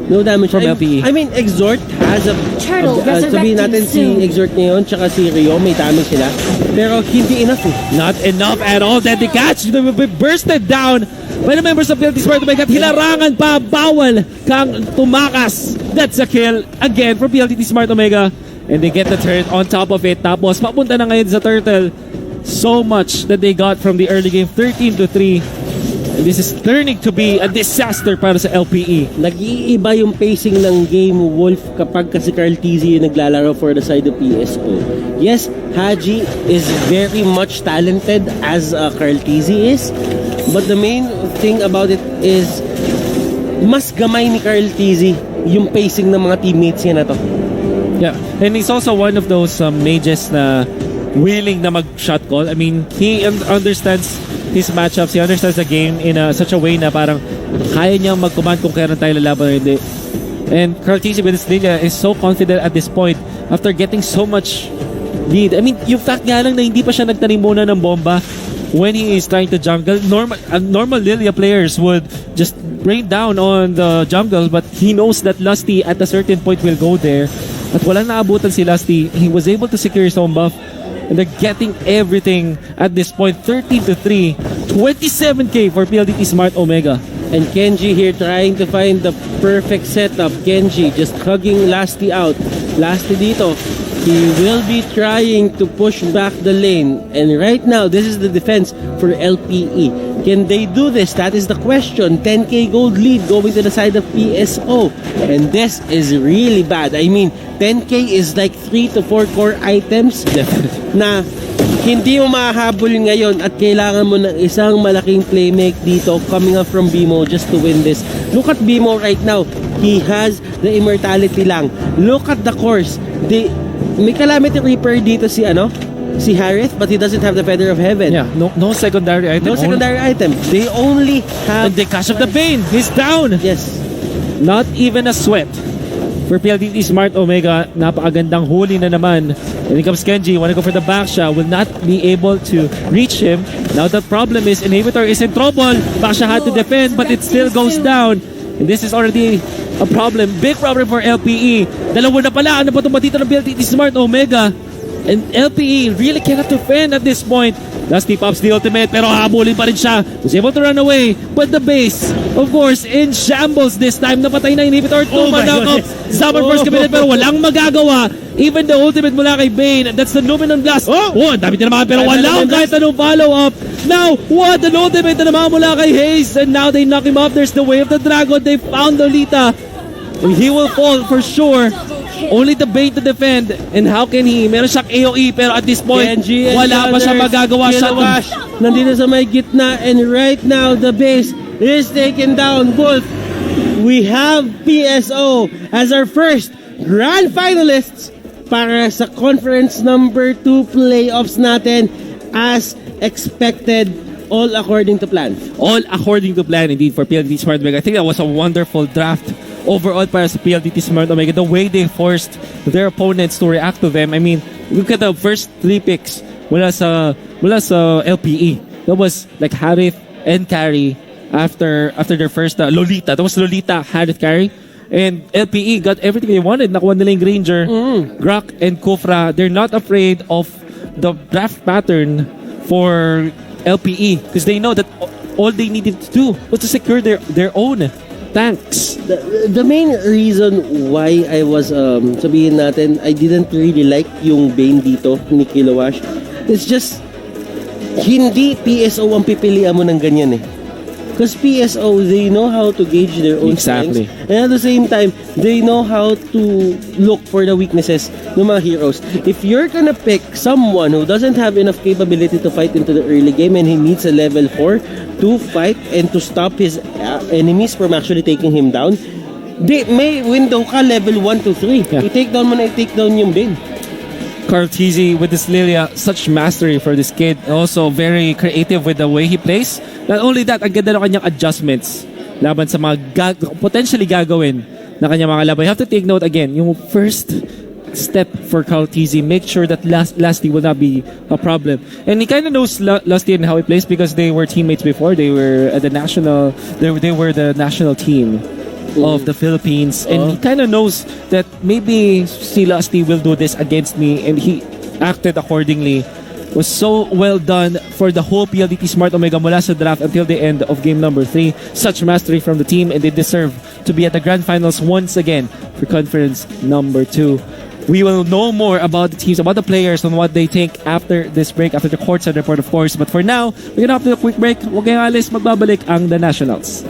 No damage. From LPE. I mean, Exort has a... Turtle sabihin natin resurrecting soon. si Exort ngayon tsaka si Rio, may damage sila. Pero hindi enough eh. Not enough at all. Then the catch will be bursted down by the members of PLDT Smart Omega. Hilarangan pa. Bawal kang tumakas. That's a kill again for PLDT Smart Omega. And they get the turret on top of it. Tapos papunta na ngayon sa Turtle. So much that they got from the early game. 13-3. And this is turning to be a disaster para sa LPE. Nag-iiba yung pacing ng game, Wolf, kapag kasi Carl Tizzy yung naglalaro for the side of PSO. Yes, Haji is very much talented as Carl Tizzy is. But the main thing about it is mas gamay ni Carl Tizzy yung pacing ng mga teammates niya na to. Yeah, and he's also one of those mages na willing na mag-shot call. I mean, he understands his matchups. He understands the game in such a way na parang kaya niyang mag-command kung kailan tayo lalaban or hindi. And Carl Tizzy with his Lilia is so confident at this point after getting so much lead. I mean, yung fact nga lang na hindi pa siya nagtanim muna ng bomba when he is trying to jungle. Normal Lilia players would just rain down on the jungle, but he knows that Lusty at a certain point will go there. At walang naabutan si Lusty. He was able to secure his own buff. And they're getting everything at this point. 13-3. 27k for PLDT Smart Omega. And Kenji here trying to find the perfect setup. Kenji just hugging Lasty out. Lasty dito, he will be trying to push back the lane. And right now, this is the defense for LPE. Can they do this? That is the question. 10k gold lead going to the side of PSO. And this is really bad. I mean, 10k is like 3 to 4 core items na hindi mo mahahabol ngayon at kailangan mo ng isang malaking playmake dito coming up from BMO just to win this. Look at BMO right now. He has the immortality lang. Look at the course. May Calamity Reaper dito si Harith, but he doesn't have the Feather of Heaven. Yeah, no secondary item. No secondary item. They only have... And the Cash of the Bane. He's down. Yes. Not even a sweat. For PLDT Smart Omega, napakagandang huli na naman. And here comes Kenji, wanna go for the back shot, will not be able to reach him. Now the problem is, Inhibitor is in trouble. Baksha had to defend, but it still goes down. And this is already a problem. Big problem for LPE. Dalawa na pala. Ano ba itong batito ng PLDT Smart Omega? And LPE really cannot defend at this point. Lusty pops the ultimate, pero habulin pa rin siya. Was able to run away, but the base, of course, in shambles this time. Napatay na Inhibitor. Summon first cabinet, pero walang magagawa. Even the ultimate mula kay Bane, that's the Numinous Blast. Ang dami tinamaan, pero walang kahit anong follow-up. Now, what an ultimate na naman mula kay Hayes, and now they knock him off. There's the Way of the Dragon. They found Lolita. And he will fall for sure. Only the Bane to defend. And how can he? Meron siyang AOE, pero at this point, Kenji and wala pa siya others. magagawa. Kilawash nandito sa may gitna, and right now the base is taken down. Wolf, we have PSO as our first grand finalists para sa conference number 2 playoffs natin as expected, all according to plan. All according to plan indeed for PLDT Smart Omega. I think that was a wonderful draft overall para sa PLDT Smart Omega. The way they forced their opponents to react to them. I mean, look at the first 3 picks mula sa LPE. That was like Harith and Carry after their first Lolita. That was Lolita, Harith, Carry. And LPE got everything they wanted. Nakuha nila yung Granger, Grok, and Kufra. They're not afraid of the draft pattern for LPE because they know that all they needed to do was to secure their own tanks. The main reason why I was sabihin natin I didn't really like yung Bane dito ni Kilawash, it's just hindi PSO ang pipilian mo ng ganyan eh. Because PSO, they know how to gauge their own Exactly. strengths. And at the same time, they know how to look for the weaknesses ng mga heroes. If you're gonna pick someone who doesn't have enough capability to fight into the early game and he needs a level 4 to fight and to stop his enemies from actually taking him down, may window ka level 1 to 3. Yeah. I-take down mo na i-take down yung Bane. Carl Tizzy with this Lilia, such mastery for this kid. Also very creative with the way he plays. Not only that, ang ganda ng kanyang adjustments laban sa mga potentially gagawin na kanyang mga laban. You have to take note again, yung first step for Carl Tizzy, make sure that Lusty will not be a problem. And he kind of knows Lusty and how he plays because they were teammates before. They were at the national, they were the national team of the Philippines, and he kind of knows that maybe si Lusty will do this against me, and he acted accordingly. Was so well done for the whole PLDT Smart Omega mula sa draft until the end of game number 3. Such mastery from the team, and they deserve to be at the grand finals once again for conference number 2. We will know more about the teams, about the players, and what they think after this break, after the courtside report, of course. But for now, we're gonna have to do a quick break. Huwag kayong alis, magbabalik ang The Nationals.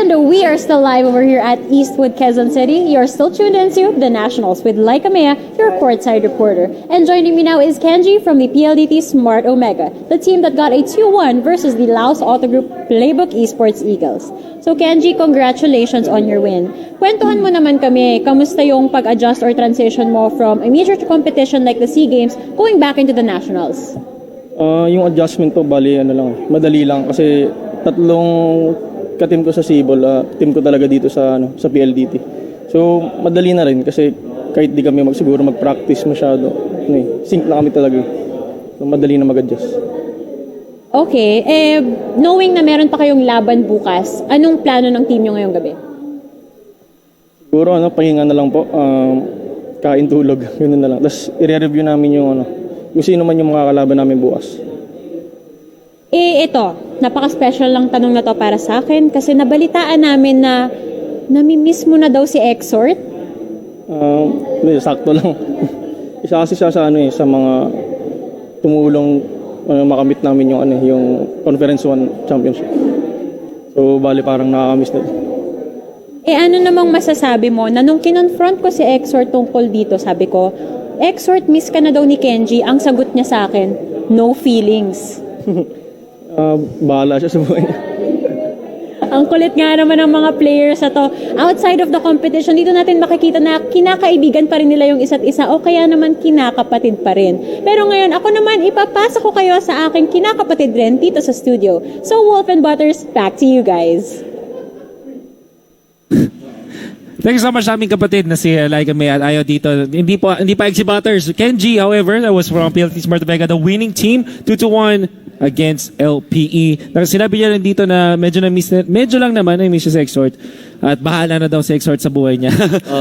And we are still live over here at Eastwood, Quezon City. You're still tuned into The Nationals with Laika Mea, your courtside reporter. And joining me now is Kenji from the PLDT Smart Omega, the team that got a 2-1 versus the Laos Auto Group Playbook Esports Eagles. So Kenji, congratulations on your win. Kwentuhan mo naman kami, kamusta yung pag-adjust or transition mo from a major competition like the SEA Games going back into the Nationals? Yung adjustment ko, bali, madali lang kasi tatlong ka-team ko sa Cebol, team ko talaga dito sa PLDT. So, madali na rin kasi kahit di kami siguro mag-practice masyado, sync na kami talaga. So, madali na mag-adjust. Okay, knowing na meron pa kayong laban bukas, anong plano ng team nyo ngayong gabi? Siguro, pahinga na lang po, kain tulog, yun na lang. Tapos, i-review namin yung kung sino man yung mga kalaban namin bukas. Ito, napaka-special lang tanong na to para sa akin kasi nabalitaan namin na nami-miss mo na daw si Exort. Sakto lang. Isa kasi siya sa sa mga tumulong makamit namin yung Conference 1 Championship. So, bali parang nakakamiss na. Ano namang masasabi mo na nung kinonfront ko si Exort tungkol dito, sabi ko, Exort, miss ka na daw ni Kenji. Ang sagot niya sa akin, no feelings. Bahala siya sa buhay niya. Ang kulit nga naman ng mga players na to. Outside of the competition, dito natin makikita na kinakaibigan pa rin nila yung isa't isa o kaya naman kinakapatid pa rin. Pero ngayon, ako naman ipapasa ko kayo sa aking kinakapatid rin dito sa studio. So, Wolf and Butters, back to you guys. Thanks so much sa aming kapatid na si Laika Mea at ayaw dito. Hindi pa Exi Butters. Kenji, however, that was from PLT Smart Omega, the winning team, 2-1 against LPE. Sinabi niya rin dito na medyo lang naman na miss siya sa Exort at bahala na daw si Exort sa buhay niya.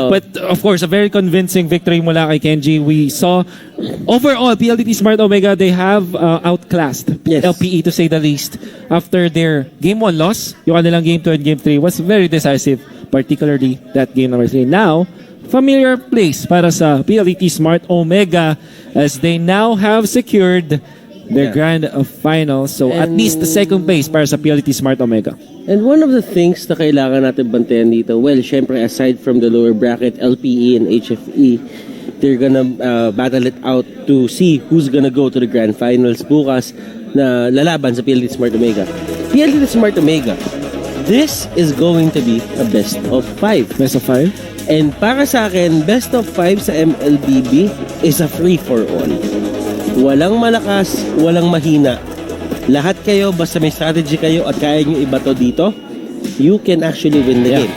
But of course, a very convincing victory mula kay Kenji. We saw overall PLDT Smart Omega, they have outclassed LPE to say the least. After their Game 1 loss, yung kanilang Game 2 and Game 3 was very decisive, particularly that Game number 3. Now, familiar place para sa PLDT Smart Omega as they now have secured their grand final. So, at least the second place para sa PLDT Smart Omega. And one of the things na kailangan natin bantayan dito, well, syempre, aside from the lower bracket, LPE and HFE, they're gonna battle it out to see who's gonna go to the grand finals bukas na lalaban sa PLDT Smart Omega. PLDT Smart Omega, this is going to be a best of 5. Best of 5? And para sa akin, best of 5 sa MLBB is a free-for-all. Walang malakas, walang mahina. Lahat kayo, basta may strategy kayo at kaya nyo ibato dito, you can actually win the game.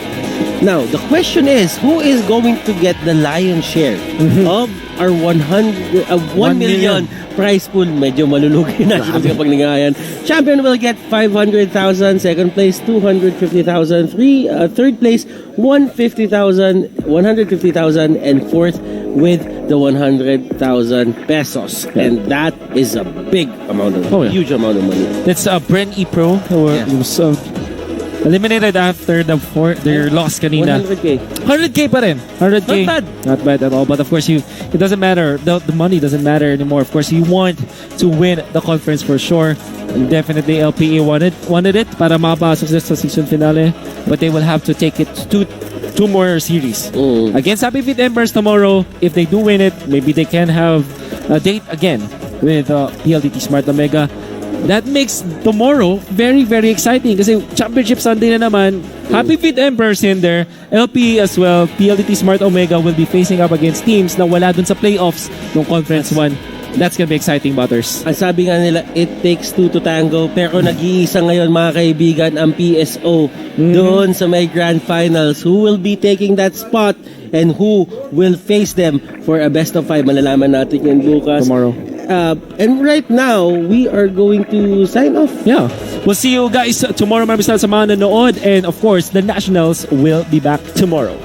Now, the question is, who is going to get the lion's share of our 1 million prize pool? Medyo malulugi na siya kapag nangayan. Champion will get 500,000, second place 250,000, third place 150,000, and fourth with the 100,000 pesos. And that is a big amount of, huge amount of money. That's Bren E Pro who was eliminated after their loss kanina. 100K. 100K pa rin. 100K. Not bad. Not bad at all. But of course, it doesn't matter. The money doesn't matter anymore. Of course, you want to win the conference for sure. And definitely LPA wanted it para makapasok sa season finale. But they will have to take it to two more series. Against Happy Feet Embers tomorrow. If they do win it, maybe they can have a date again with PLDT Smart Omega. That makes tomorrow very, very exciting kasi Championship Sunday na naman. Happy Feet Emperors in there. LP as well. PLDT Smart Omega will be facing up against teams na wala dun sa playoffs ng Conference 1. That's gonna be exciting, Butters. Ang sabi nga nila, it takes two to tango. Pero nag-iisa ngayon, mga kaibigan, ang PSO doon sa may grand finals. Who will be taking that spot and who will face them for a best of 5? Malalaman natin yan bukas. Tomorrow. And right now, we are going to sign off. Yeah. We'll see you guys tomorrow. Maraming salamat sa mga nanood. And of course, the Nationals will be back tomorrow.